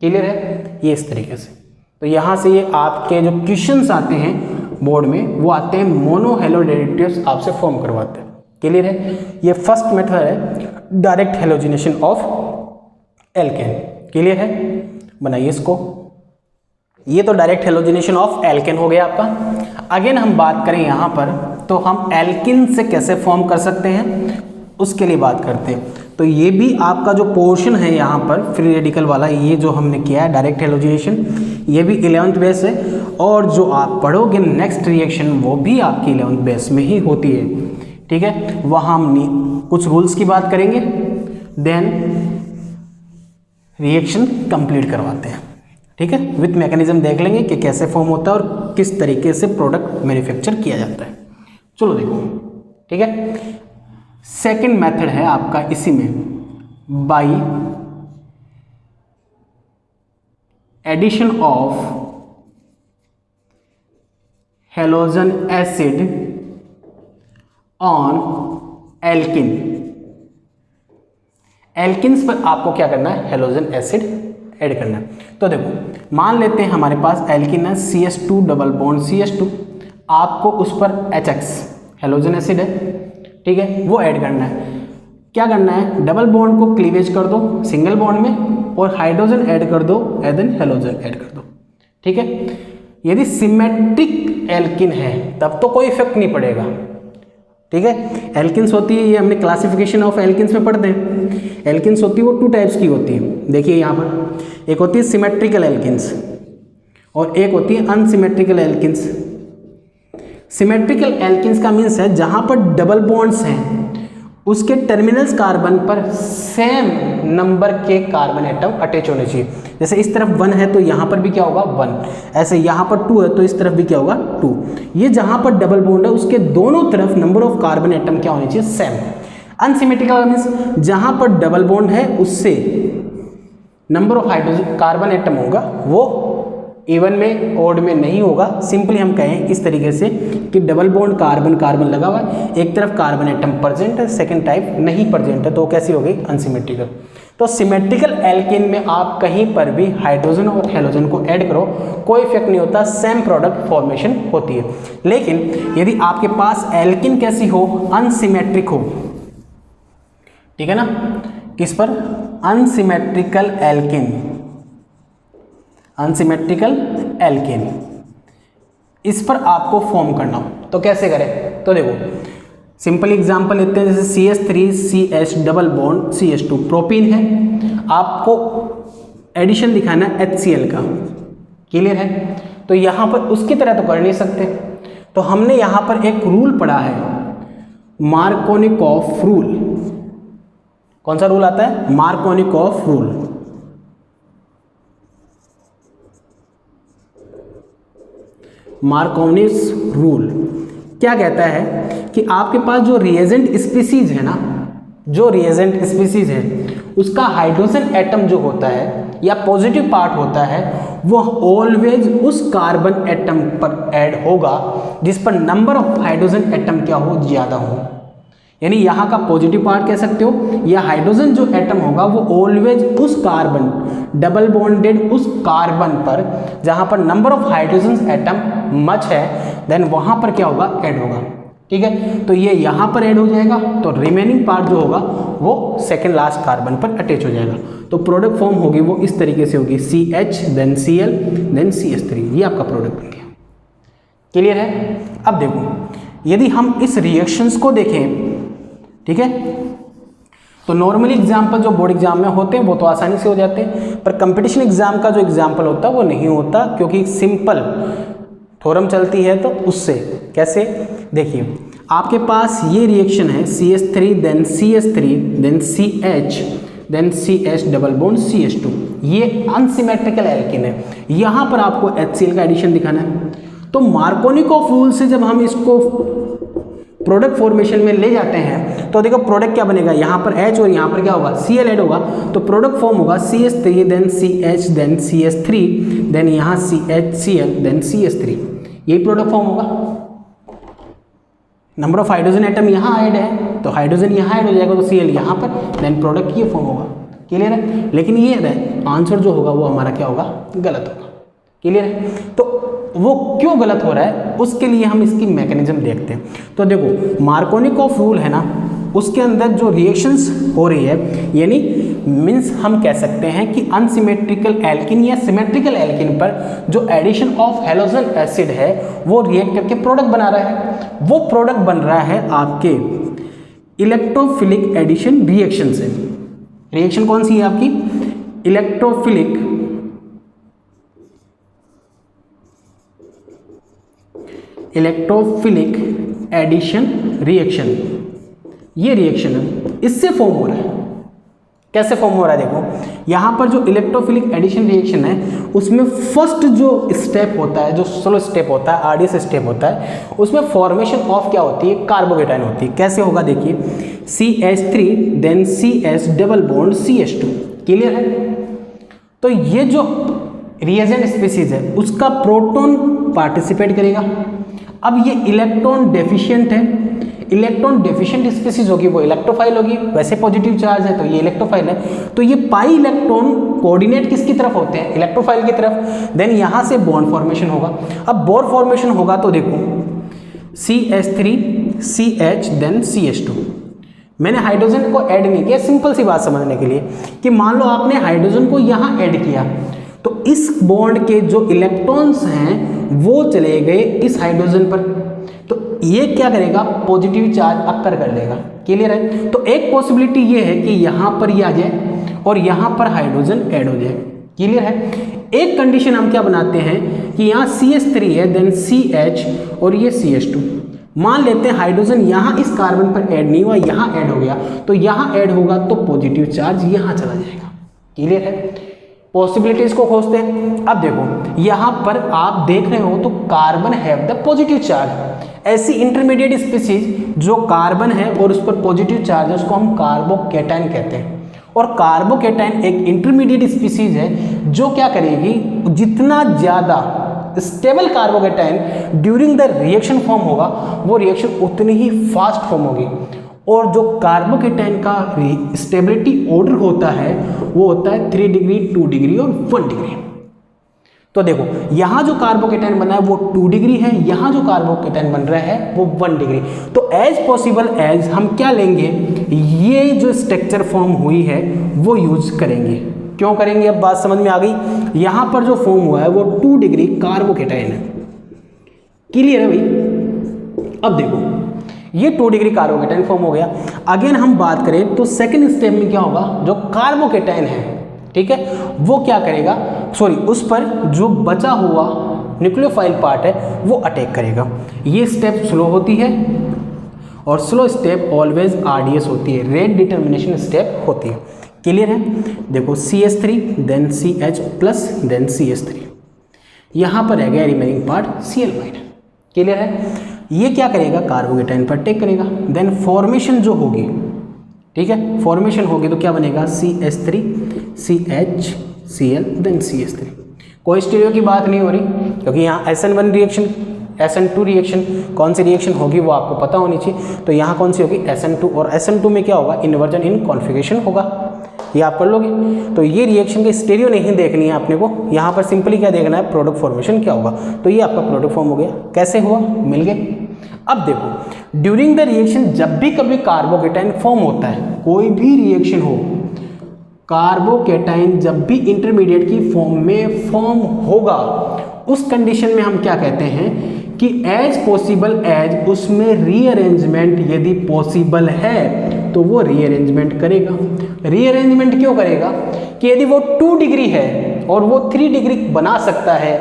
क्लियर है, ये इस तरीके से। तो यहाँ से ये आपके जो क्वेश्चंस आते हैं बोर्ड में वो आते हैं मोनो हैलो डेरिवेटिव्स आपसे फॉर्म करवाते हैं। क्लियर है, ये फर्स्ट मेथड है direct halogenation of alkene. Clear है, बनाइए इसको। ये तो डायरेक्ट हैलोजिनेशन ऑफ एल्केन हो गया आपका। अगेन हम बात करें यहाँ पर तो हम एल्किन से कैसे फॉर्म कर सकते हैं उसके लिए बात करते हैं। तो ये भी आपका जो पोर्शन है यहाँ पर फ्री रेडिकल वाला, ये जो हमने किया है डायरेक्ट हैलोजिनेशन, ये भी 11th बेस है। और जो आप पढ़ोगे नेक्स्ट रिएक्शन वो भी आपकी 11th बेस में ही होती है, ठीक है। वहाँ हम कुछ रूल्स की बात करेंगे, देन रिएक्शन कंप्लीट करवाते हैं, ठीक है। विथ मैकेनिज्म देख लेंगे कि कैसे फॉर्म होता है और किस तरीके से प्रोडक्ट मैन्युफैक्चर किया जाता है। चलो देखो, ठीक है। सेकंड मेथड है आपका इसी में by addition of halogen acid on alkene. Alkenes पर आपको क्या करना है, हैलोजन एसिड ऐड करना है। तो देखो मान लेते हैं हमारे पास एल्किन है CH2 डबल बॉन्ड CH2, आपको उस पर HX हैलोजन एसिड है, ठीक है, वो ऐड करना है। क्या करना है, डबल बॉन्ड को क्लीवेज कर दो सिंगल बॉन्ड में और हाइड्रोजन ऐड कर दो, देन हैलोजन ऐड कर दो, ठीक है। यदि सिमेट्रिक एल्किन है तब तो कोई इफेक्ट नहीं पड़ेगा, ठीक है। एल्किन्स होती है, ये हमने क्लासिफिकेशन ऑफ एल्किन्स में पढ़ते हैं। एल्किन्स होती है वो 2 टाइप्स की होती है, देखिए यहाँ पर एक होती है सिमेट्रिकल एल्किन्स और एक होती है अनसिमेट्रिकल एल्किन्स। सिमेट्रिकल एल्किन्स का मीन्स है जहाँ पर डबल बॉन्ड्स हैं उसके टर्मिनल्स कार्बन पर सेम नंबर के कार्बन एटम अटैच होने चाहिए। जैसे इस तरफ 1 है तो यहाँ पर भी क्या होगा 1, ऐसे यहाँ पर 2 है तो इस तरफ भी क्या होगा 2। ये जहाँ पर डबल बॉन्ड है उसके दोनों तरफ नंबर ऑफ कार्बन एटम क्या होने चाहिए, सेम। अनसिमेट्रिकल मीन्स जहाँ पर डबल बॉन्ड है उससे number of hydrogen carbon atom होगा वो इवन में ओड में नहीं होगा। सिंपली हम कहें इस तरीके से कि डबल बॉन्ड कार्बन कार्बन लगा हुआ है, एक तरफ कार्बन एटम प्रेजेंट है, सेकंड टाइप नहीं प्रेजेंट है, तो कैसी हो गई अनसिमेट्रिकल। तो सिमेट्रिकल एल्केन में आप कहीं पर भी हाइड्रोजन और हैलोजन को ऐड करो कोई इफेक्ट नहीं होता, सेम प्रोडक्ट फॉर्मेशन होती है। लेकिन यदि आपके पास एल्किन कैसी हो, अनसिमेट्रिक हो, ठीक है ना, किस पर, अनसिमेट्रिकल एल्किन, अनसिमेट्रिकल एल्केन, इस पर आपको फॉर्म करना हो तो कैसे करें। तो देखो सिंपल एग्जांपल लेते हैं, जैसे CH3CH double bond CH2 propene है, आपको एडिशन दिखाना है HCl का। क्लियर है, तो यहाँ पर उसकी तरह तो कर नहीं सकते, तो हमने यहाँ पर एक रूल पढ़ा है मार्कोनिकॉफ रूल। कौन सा रूल आता है, मार्कोनिकॉफ रूल। मार्कोनिस रूल क्या कहता है कि आपके पास जो रिएजेंट स्पीसीज है ना, जो रिएजेंट स्पीसीज है उसका हाइड्रोजन एटम जो होता है या पॉजिटिव पार्ट होता है वो ऑलवेज उस कार्बन एटम पर ऐड होगा जिस पर नंबर ऑफ हाइड्रोजन एटम क्या हो, ज़्यादा हो। यानी यहाँ का पॉजिटिव पार्ट कह सकते हो, या हाइड्रोजन जो एटम होगा वो ऑलवेज उस कार्बन डबल बॉन्डेड उस कार्बन पर जहाँ पर number of hydrogen atom much है, देन वहाँ पर क्या होगा, ऐड होगा। ठीक है, तो ये यहाँ पर ऐड हो जाएगा, तो रिमेनिंग पार्ट जो होगा वो सेकेंड लास्ट कार्बन पर अटैच हो जाएगा। तो प्रोडक्ट फॉर्म होगी वो इस तरीके से होगी, CH then Cl then CH3, ये आपका प्रोडक्ट बन गया। क्लियर है। अब देखो यदि हम इस रिएक्शंस को देखें, ठीक है, तो नॉर्मली एग्जाम्पल जो बोर्ड एग्जाम में होते हैं वो तो आसानी से हो जाते हैं, पर कंपटीशन एग्जाम का जो एग्जाम्पल होता है वो नहीं होता, क्योंकि सिंपल थ्योरम चलती है। तो उससे कैसे, देखिए आपके पास ये रिएक्शन है CH3 then CH3 then CH then CH double bond CH2। ये अनसिमेट्रिकल एल्किन है। यहाँ पर आपको HCl का एडिशन दिखाना है। तो मार्कोनिकॉफ रूल से जब हम इसको प्रोडक्ट फॉर्मेशन में ले जाते हैं तो देखो प्रोडक्ट क्या बनेगा, यहाँ पर H और यहाँ पर क्या होगा, Cl ऐड होगा, तो प्रोडक्ट फॉर्म होगा CH3 then CH then CH3 then यहाँ CHCl देन CH3। यही प्रोडक्ट फॉर्म होगा। नंबर ऑफ हाइड्रोजन एटम यहाँ ऐड है तो हाइड्रोजन यहाँ ऐड हो जाएगा तो Cl यहाँ पर, देन प्रोडक्ट ये फॉर्म होगा। क्लियर है? लेकिन ये आंसर जो होगा वो हमारा क्या होगा, गलत होगा। क्लियर है? तो वो क्यों गलत हो रहा है उसके लिए हम इसकी मैकेनिज्म देखते हैं। तो देखो मार्कोनिकॉफ रूल है ना, उसके अंदर जो रिएक्शंस हो रही है, यानी मीन्स हम कह सकते हैं कि अनसिमेट्रिकल एल्किन या सिमेट्रिकल एल्किन पर जो एडिशन ऑफ हैलोजन एसिड है वो रिएक्ट करके प्रोडक्ट बना रहा है। वो प्रोडक्ट बन रहा है आपके इलेक्ट्रोफिलिक एडिशन रिएक्शन से। रिएक्शन कौन सी है आपकी, इलेक्ट्रोफिलिक एडिशन रिएक्शन। ये रिएक्शन है, इससे फॉर्म हो रहा है। कैसे फॉर्म हो रहा है देखो, यहाँ पर जो इलेक्ट्रोफिलिक एडिशन रिएक्शन है उसमें फर्स्ट जो स्टेप होता है, जो स्लो स्टेप होता है, आरडीएस स्टेप होता है, उसमें फॉर्मेशन ऑफ क्या होती है, कार्बोकेटाइन होती है। कैसे होगा देखिए, CH3 then CH double bond CH2। Clear है? तो ये जो रिएजेंट स्पीसीज है उसका प्रोटॉन पार्टिसिपेट करेगा। अब ये इलेक्ट्रॉन डेफिशिएंट है, इलेक्ट्रॉन डेफिशिएंट स्पीसीज होगी वो इलेक्ट्रोफाइल होगी, वैसे पॉजिटिव चार्ज है तो ये इलेक्ट्रोफाइल है। तो ये पाई इलेक्ट्रॉन कोऑर्डिनेट किसकी तरफ होते हैं, इलेक्ट्रोफाइल की तरफ। देन यहाँ से बॉन्ड फॉर्मेशन होगा। अब बॉन्ड फॉर्मेशन होगा तो देखो CH3 CH देन CH2। मैंने हाइड्रोजन को ऐड नहीं किया, सिंपल सी बात समझने के लिए कि मान लो आपने हाइड्रोजन को यहाँ ऐड किया तो इस बॉन्ड के जो इलेक्ट्रॉन्स हैं वो चले गए इस हाइड्रोजन पर, तो ये क्या करेगा, पॉजिटिव चार्ज अक्कर कर लेगा। क्लियर है? तो एक पॉसिबिलिटी ये है कि यहाँ पर ये आ जाए और यहाँ पर हाइड्रोजन ऐड हो जाए। क्लियर है? एक कंडीशन हम क्या बनाते हैं कि यहाँ CH3 है देन CH और ये CH2। मान लेते हैं हाइड्रोजन यहाँ इस कार्बन पर ऐड नहीं हुआ, यहाँ ऐड हो गया, तो यहाँ ऐड होगा तो पॉजिटिव चार्ज यहाँ चला जाएगा। क्लियर है? पॉसिबिलिटीज को खोजते हैं। अब देखो यहाँ पर आप देख रहे हो तो carbon have the positive charge. ऐसी इंटरमीडिएट स्पीसीज जो कार्बन है और उस पर पॉजिटिव चार्ज है उसको हम कार्बोकेटाइन कहते हैं। और कार्बोकेटाइन एक इंटरमीडिएट स्पीसीज है जो क्या करेगी, जितना ज़्यादा stable carbocation during the reaction form होगा वो रिएक्शन उतनी ही फास्ट फॉर्म होगी। और जो कार्बोकेटाइन का स्टेबिलिटी ऑर्डर होता है वो होता है 3 डिग्री, 2 डिग्री और 1 डिग्री। तो देखो यहाँ जो कार्बोकेटाइन बना है वो 2 डिग्री है, यहाँ जो कार्बोकेटाइन बन रहा है वो 1 डिग्री। तो एज पॉसिबल एज हम क्या लेंगे, ये जो स्ट्रक्चर फॉर्म हुई है वो यूज करेंगे। क्यों करेंगे, अब बात समझ में आ गई। यहाँ पर जो फॉर्म हुआ है वो 2 डिग्री कार्बोकेटाइन है। क्लियर है भाई? अब देखो ये 2 डिग्री कार्बोकेटाइन फॉर्म हो गया। अगेन हम बात करें तो सेकेंड स्टेप में क्या होगा, जो कार्बोकेटाइन है, ठीक है, वो क्या करेगा, सॉरी उस पर जो बचा हुआ न्यूक्लियोफाइल पार्ट है वो अटैक करेगा। ये स्टेप स्लो होती है और स्लो स्टेप ऑलवेज आरडीएस होती है, रेट डिटर्मिनेशन स्टेप होती है। क्लियर है? देखो CH3 then CH plus then CH3, यहाँ पर रह गया remaining part Cl wide. Clear है? ये क्या करेगा, कार्बोकेटाइन पर अटैक करेगा। देन फॉर्मेशन जो होगी, ठीक है, फॉर्मेशन होगी तो क्या बनेगा, CH3 CH Cl then CH3। कोई स्टीरियो की बात नहीं हो रही क्योंकि यहाँ SN1 रिएक्शन SN2 रिएक्शन, कौन सी रिएक्शन होगी वो आपको पता होनी चाहिए। तो यहाँ कौन सी होगी, SN2, और SN2 में क्या होगा, इन्वर्जन इन कॉन्फिगरेशन होगा, ये आप कर लोगे। तो ये रिएक्शन की स्टीरियो नहीं देखनी है आपने को, यहाँ पर सिंपली क्या देखना है, प्रोडक्ट फॉर्मेशन क्या होगा। तो ये आपका प्रोडक्ट फॉर्म हो गया। कैसे हुआ, मिल गए। अब देखो ड्यूरिंग द रिएक्शन जब भी कभी कार्बोकेटाइन फॉर्म होता है, कोई भी रिएक्शन हो, कार्बोकेटाइन जब भी इंटरमीडिएट की फॉर्म में फॉर्म होगा, उस कंडीशन में हम क्या कहते हैं कि एज पॉसिबल एज उसमें रीअरेंजमेंट यदि पॉसिबल है तो वो रीअरेंजमेंट करेगा। रीअरेंजमेंट क्यों करेगा कि यदि वो 2 डिग्री है और वो 3 डिग्री बना सकता है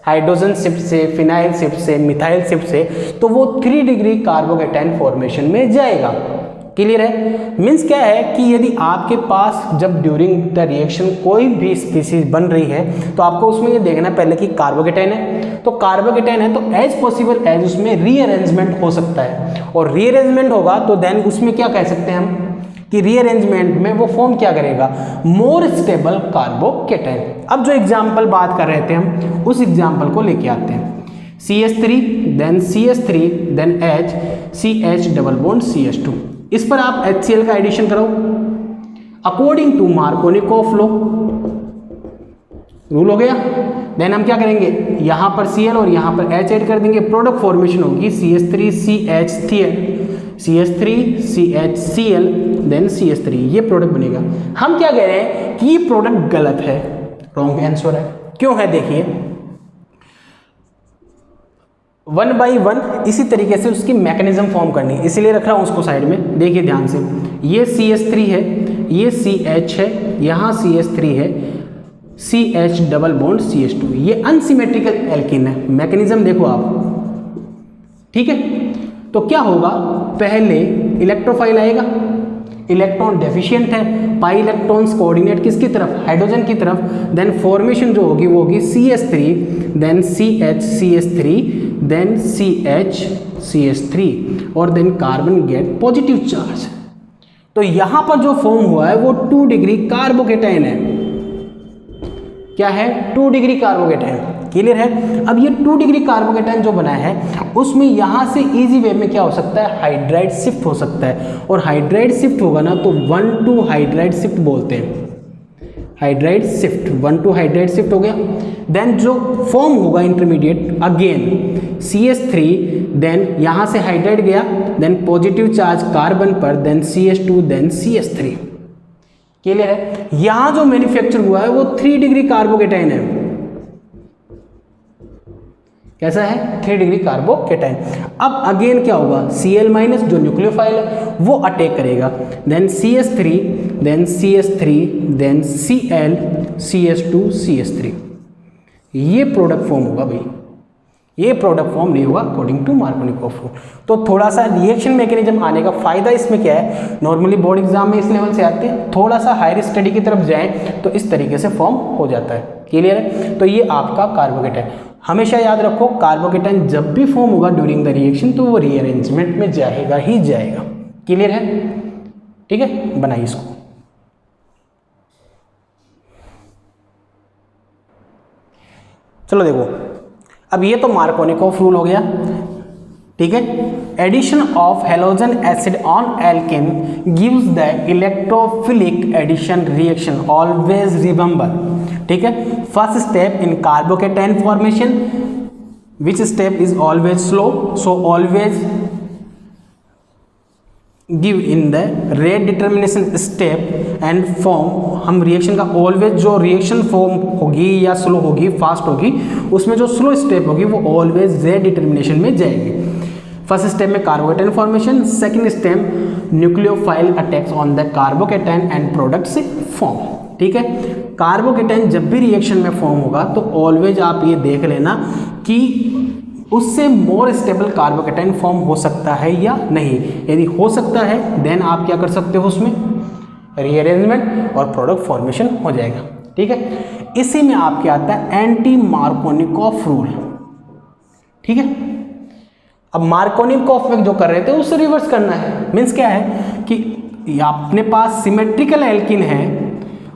हाइड्रोजन शिफ्ट से, फिनाइल शिफ्ट से, मिथाइल शिफ्ट से, तो वो 3 डिग्री कार्बोकेटाइन फॉर्मेशन में जाएगा। क्लियर है? मीन्स क्या है कि यदि आपके पास जब ड्यूरिंग द रिएक्शन कोई भी स्पीसीज बन रही है तो आपको उसमें ये देखना पहले कि कार्बोकेटाइन है, तो कार्बोकेटाइन है तो एज पॉसिबल एज उसमें रीअरेंजमेंट हो सकता है, और रीअरेंजमेंट होगा तो देन उसमें क्या कह सकते हैं हम कि रीअरेंजमेंट में वो फॉर्म क्या करेगा, मोर स्टेबल कार्बोकेटाइन। अब जो एग्जाम्पल बात कर रहे थे हम उस एग्जाम्पल को लेके आते हैं। CH3 then CH3 then H CH double bond CH2, इस पर आप HCl का एडिशन करो according to Markovnikov law, rule हो गया। देन हम क्या करेंगे, यहाँ पर Cl और यहाँ पर H ऐड कर देंगे, प्रोडक्ट फॉर्मेशन होगी CH3CHCl, CH3CHCl देन CH3, ये प्रोडक्ट बनेगा। हम क्या कह रहे हैं कि ये प्रोडक्ट गलत है, रॉन्ग आंसर है। क्यों है देखिए, 1 by 1 इसी तरीके से उसकी मैकेनिज्म फॉर्म करनी है, इसीलिए रख रहा हूँ उसको साइड में। देखिए ध्यान से, ये CH3 है, ये CH है, यहाँ CH3 है, CH डबल बॉन्ड CH2, ये अनसिमेट्रिकल एल्कीन है। मैकेनिज्म देखो आप, ठीक है। तो क्या होगा, पहले इलेक्ट्रोफाइल आएगा, इलेक्ट्रॉन डेफिशिएंट है, पाई इलेक्ट्रॉन्स कोऑर्डिनेट किसकी तरफ, हाइड्रोजन की तरफ। देन फॉर्मेशन जो होगी वो होगी CH3 then CH then CH और then carbon get positive charge. तो यहां पर जो फॉर्म हुआ है वो 2 डिग्री कार्बोकेटाइन है। क्या है, 2 डिग्री कार्बोकेटाइन। क्लियर है? अब ये 2 डिग्री कार्बोकेटाइन जो बना है उसमें यहाँ से इजी वे में क्या हो सकता है, हाइड्राइड शिफ्ट हो सकता है, और हाइड्राइड शिफ्ट होगा ना तो 1-2 हाइड्राइड शिफ्ट बोलते हैं। हाइड्राइड शिफ्ट 1-2 हाइड्राइड शिफ्ट हो गया। देन जो फॉर्म होगा इंटरमीडिएट अगेन CH3, देन यहाँ से हाइड्राइड गया, देन पॉजिटिव चार्ज कार्बन पर, then CH2 then CH3। Clear है? यहाँ जो मैन्युफैक्चर हुआ है वो 3 डिग्री कार्बोकेटाइन है। कैसा है, 3 डिग्री कार्बोकेटाइन। अब अगेन क्या होगा, Cl माइनस जो न्यूक्लियोफाइल है वो अटैक करेगा, then CH3 then CH3 then Cl CH2 CH3, ये प्रोडक्ट फॉर्म होगा भाई। ये प्रोडक्ट फॉर्म नहीं होगा अकॉर्डिंग टू मार्कोनिकॉफ रूल। तो थोड़ा सा रिएक्शन मैकेनिज्म आने का फायदा इसमें क्या है, नॉर्मली बोर्ड एग्जाम में इस लेवल से आते हैं, थोड़ा सा हायर स्टडी की तरफ जाएं तो इस तरीके से फॉर्म हो जाता है। क्लियर है? तो ये आपका कार्बोकेटाइन। हमेशा याद रखो, कार्बोकेटाइन जब भी फॉर्म होगा ड्यूरिंग द रिएक्शन तो वो रीअरेंजमेंट में जाएगा ही जाएगा। क्लियर है? ठीक है, बनाइए इसको। चलो देखो, अब ये तो मार्कोनिकॉफ रूल हो गया, ठीक है। Addition of halogen acid on alkene gives the electrophilic addition reaction, always remember, ठीक है। First step in carbocation formation, which step is always slow, so always give in the rate determination step and form. हम reaction का always जो reaction form होगी या slow होगी fast होगी, उसमें जो स्लो स्टेप होगी वो ऑलवेज रेट डिटर्मिनेशन में जाएगी। फर्स्ट स्टेप में carbocation formation, second step nucleophile attacks on the carbocation and products form, ठीक है। कार्बोकेटाइन जब भी रिएक्शन में फॉर्म होगा तो ऑलवेज आप ये देख लेना कि उससे मोर स्टेबल कार्बोकेटाइन फॉर्म हो सकता है या नहीं। यदि हो सकता है देन आप क्या कर सकते हो, उसमें रीअरेंजमेंट और प्रोडक्ट फॉर्मेशन हो जाएगा, ठीक है। इसी में आपके आता है एंटी मार्कोनिकॉफ रूल, ठीक है। अब मार्कोनिकॉफ में जो कर रहे थे उससे रिवर्स करना है। मीन्स क्या है कि अपने पास सिमेट्रिकल एल्किन है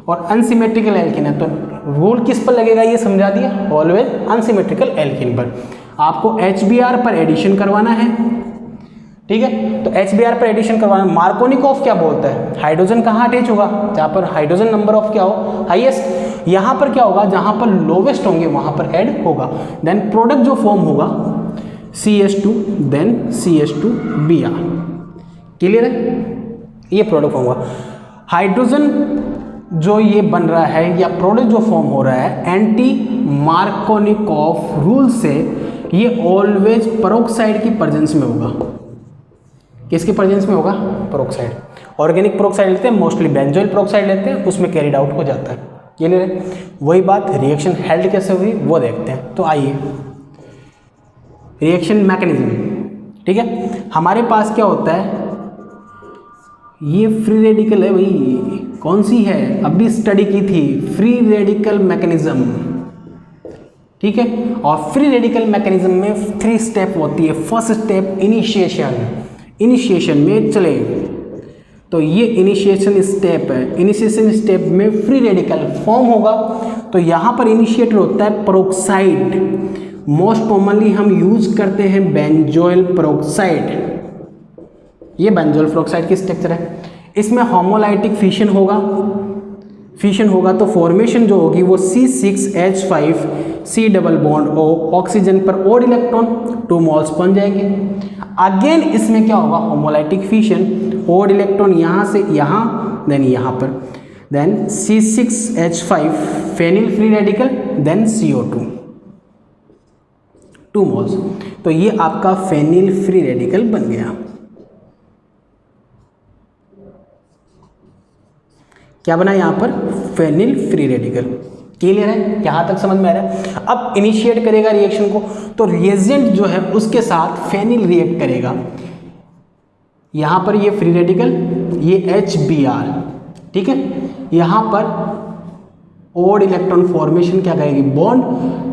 और अनसिमेट्रिकल एल्किन है, तो रूल किस पर लगेगा ये समझा दिया, ऑलवेज अनसिमेट्रिकल एल्किन पर। आपको HBr पर एडिशन करवाना है, ठीक है। तो HBr पर एडिशन करवाना, मार्कोनिकॉफ क्या बोलता है, हाइड्रोजन कहाँ अटैच होगा, जहाँ पर हाइड्रोजन नंबर ऑफ क्या हो, हाईएस्ट। यहाँ पर क्या होगा, जहाँ पर लोवेस्ट होंगे वहाँ पर ऐड होगा। देन प्रोडक्ट जो फॉर्म होगा CH2 देन CH2Br। क्लियर है? ये प्रोडक्ट फॉर्म होगा। हाइड्रोजन जो ये बन रहा है या प्रोडक्ट जो फॉर्म हो रहा है एंटी मार्कोनिकॉफ रूल से, ये ऑलवेज पेरोक्साइड की प्रेजेंस में होगा। किसकी प्रेजेंस में होगा, पेरोक्साइड। ऑर्गेनिक पेरोक्साइड लेते हैं, मोस्टली बेंजोइल पेरोक्साइड लेते हैं, उसमें कैरिड आउट हो जाता है। ये ले रहे, वही बात रिएक्शन हेल्ड कैसे हुई वो देखते हैं। तो आइए रिएक्शन मैकेनिज्म, ठीक है। हमारे पास क्या होता है, ये फ्री रेडिकल है भाई, कौन सी है, अभी स्टडी की थी, फ्री रेडिकल मैकेनिज्म, ठीक है। और फ्री रेडिकल मैकेनिज्म में 3 स्टेप होती है। फर्स्ट स्टेप इनिशिएशन, इनिशिएशन में चले तो ये इनिशिएशन स्टेप है। इनिशिएशन स्टेप में फ्री रेडिकल फॉर्म होगा, तो यहाँ पर इनिशिएटर होता है पेरोक्साइड। मोस्ट कॉमनली हम यूज करते हैं बेंजोइल पेरोक्साइड, ये बेंजोइल पेरोक्साइड की स्ट्रक्चर है। इसमें होमोलाइटिक फिशन होगा तो फॉर्मेशन जो होगी वो C6H5 C double bond O, oxygen पर ओड इलेक्ट्रॉन 2 मोल्स बन जाएंगे। अगेन इसमें क्या होगा, होमोलाइटिक फिशन, ओड इलेक्ट्रॉन यहाँ से यहाँ, देन यहाँ पर, then C6H5 phenyl free radical, then CO2 2 moles. तो ये आपका फेनिल फ्री रेडिकल बन गया। क्या बना यहाँ पर, फेनिल फ्री रेडिकल। क्लियर है, यहाँ तक समझ में आ रहा है। अब इनिशिएट करेगा रिएक्शन को, तो रिएजेंट जो है उसके साथ फेनिल रिएक्ट करेगा। यहाँ पर ये फ्री रेडिकल, ये HBr, ठीक है। यहाँ पर ओड इलेक्ट्रॉन फॉर्मेशन क्या करेगी, बॉन्ड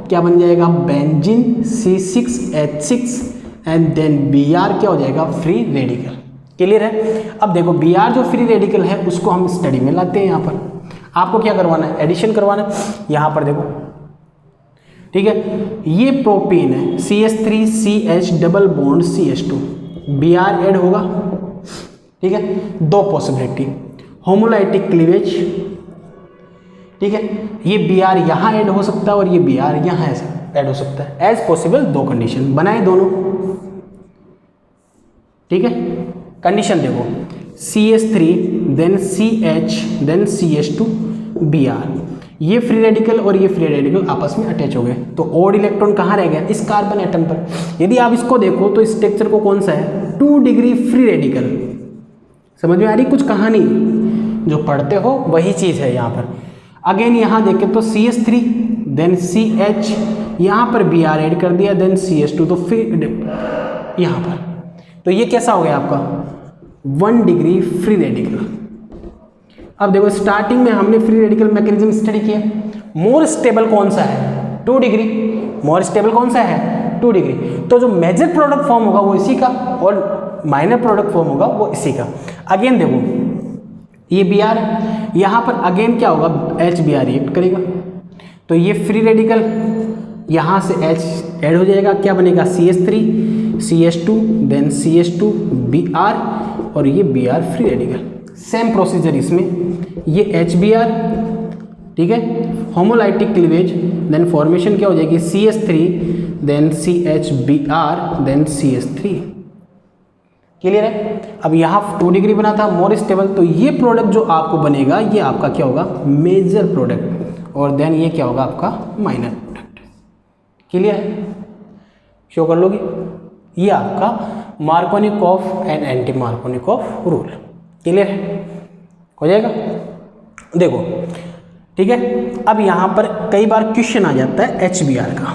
क्या बन जाएगा, benzene C6H6 and then Br क्या हो जाएगा, फ्री रेडिकल। क्लियर है। अब देखो Br जो फ्री रेडिकल है उसको हम स्टडी में लाते हैं। यहाँ पर आपको क्या करवाना है, एडिशन करवाना है। यहाँ पर देखो, ठीक है, ये प्रोपीन है CH3CH double bond CH2, Br add होगा, ठीक है। 2 पॉसिबिलिटी, होमोलाइटिक क्लीवेज, ठीक है, ये Br यहाँ ऐड हो सकता है और ये Br यहाँ ऐड हो सकता है। एज पॉसिबल 2 कंडीशन बनाए दोनों, ठीक है। कंडीशन देखो, CH3 then CH then CH2 Br, ये फ्री रेडिकल और ये फ्री रेडिकल आपस में अटैच हो गए, तो ओड इलेक्ट्रॉन कहाँ रह गया, इस कार्बन एटम पर। यदि आप इसको देखो तो स्ट्रक्चर को कौन सा है, 2 डिग्री फ्री रेडिकल। समझ में आ रही कुछ कहानी, जो पढ़ते हो वही चीज़ है यहाँ पर। अगेन यहाँ देखें तो CH3 देन CH, यहाँ पर Br ऐड कर दिया, देन CH2, तो फिर यहाँ पर, तो ये कैसा हो गया आपका 1 डिग्री फ्री रेडिकल। अब देखो स्टार्टिंग में हमने फ्री रेडिकल मैकेनिज्म स्टडी किया। मोर स्टेबल कौन सा है, 2 डिग्री। मोर स्टेबल कौन सा है, 2 डिग्री। तो जो मेजर प्रोडक्ट फॉर्म होगा वो इसी का, और माइनर प्रोडक्ट फॉर्म होगा वो इसी का। अगेन देखो ये Br, यहाँ पर अगेन क्या होगा, HBr रिएक्ट करेगा, तो ये फ्री रेडिकल यहाँ से H ऐड हो जाएगा, क्या बनेगा CH3 CH2 then CH2 Br, और ये Br free radical. Same procedure इसमें, ये HBr, ठीक है, होमोलाइटिक क्लीवेज, देन फॉर्मेशन क्या हो जाएगी CH3 then CHBr then CH3। Clear है। अब यहाँ 2 डिग्री बना था, मोर स्टेबल, तो ये प्रोडक्ट जो आपको बनेगा ये आपका क्या होगा, मेजर प्रोडक्ट, और देन ये क्या होगा आपका माइनर प्रोडक्ट। क्लियर है, शो कर लोगे। ये आपका Markovnikov and anti Markovnikov rule. Clear है, हो जाएगा। देखो ठीक है, अब यहाँ पर कई बार क्वेश्चन आ जाता है HBr का,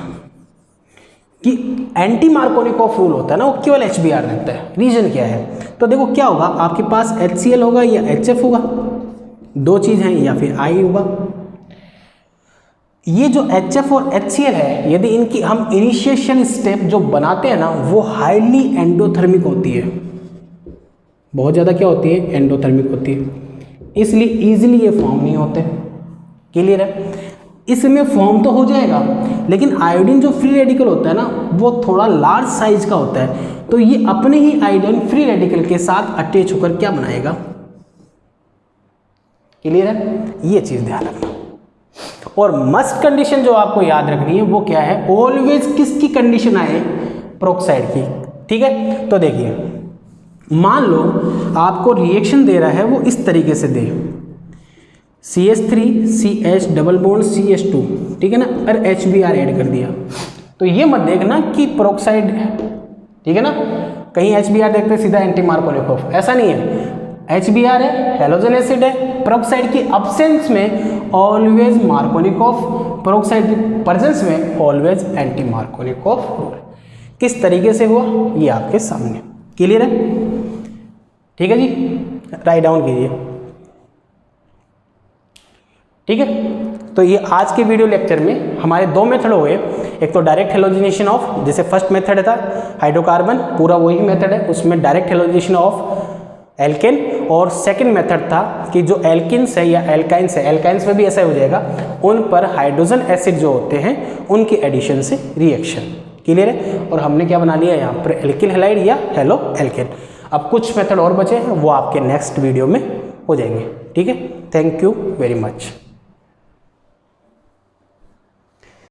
कि एंटी मार्कोनिकॉफ रूल होता है ना, वो केवल HBr देता है, रीजन क्या है। तो देखो क्या होगा, आपके पास HCl होगा या HF होगा, 2 चीज़ हैं, या फिर I होगा। ये जो HF और HCl है, यदि इनकी हम इनिशिएशन स्टेप जो बनाते हैं ना, वो हाईली एंडोथर्मिक होती है, बहुत ज़्यादा क्या होती है, एंडोथर्मिक होती है, इसलिए ईजिली ये फॉर्म नहीं होते। क्लियर है। इसमें फॉर्म तो हो जाएगा, लेकिन आयोडीन जो फ्री रेडिकल होता है ना, वो थोड़ा लार्ज साइज का होता है, तो ये अपने ही आयोडीन फ्री रेडिकल के साथ अटैच होकर क्या बनाएगा। क्लियर है, ये चीज़ ध्यान रखना। और मस्ट कंडीशन जो आपको याद रखनी है वो क्या है, ऑलवेज किसकी कंडीशन आए, पेरोक्साइड की। ठीक है, तो देखिए मान लो आपको रिएक्शन दे रहा है वो इस तरीके से दे, CH3 CH double bond CH2, ठीक है ना, और HBr ऐड कर दिया, तो ये मत देखना कि पेरोक्साइड, ठीक है ना, कहीं HBr देखते सीधा एंटी मार्कोनिकॉफ, ऐसा नहीं है। HBr है, हैलोजन एसिड है, पेरोक्साइड की अब्सेंस में ऑलवेज मार्कोनिकॉफ, पेरोक्साइड की प्रेजेंस में ऑलवेज एंटी मार्कोनिकॉफ रूल। किस तरीके से हुआ ये आपके सामने। क्लियर है, ठीक है जी। राइट डाउन कीजिए। ठीक है, तो ये आज के वीडियो लेक्चर में हमारे दो मेथड हो गए। एक तो डायरेक्ट हेलोजिनेशन ऑफ, जैसे फर्स्ट मेथड था हाइड्रोकार्बन, पूरा वही मेथड है, उसमें डायरेक्ट हेलोजिनेशन ऑफ एल्केन, और सेकंड मेथड था कि जो एल्किन्स है या एल्काइंस है, एल्काइंस में भी ऐसा हो जाएगा, उन पर हाइड्रोजन एसिड जो होते हैं उनकी एडिशन से रिएक्शन। क्लियर है, और हमने क्या बना लिया यहाँ पर एल्किल हैलाइड या हेलो एल्केन। अब कुछ मेथड और बचे हैं, वो आपके नेक्स्ट वीडियो में हो जाएंगे। ठीक है, थैंक यू वेरी मच।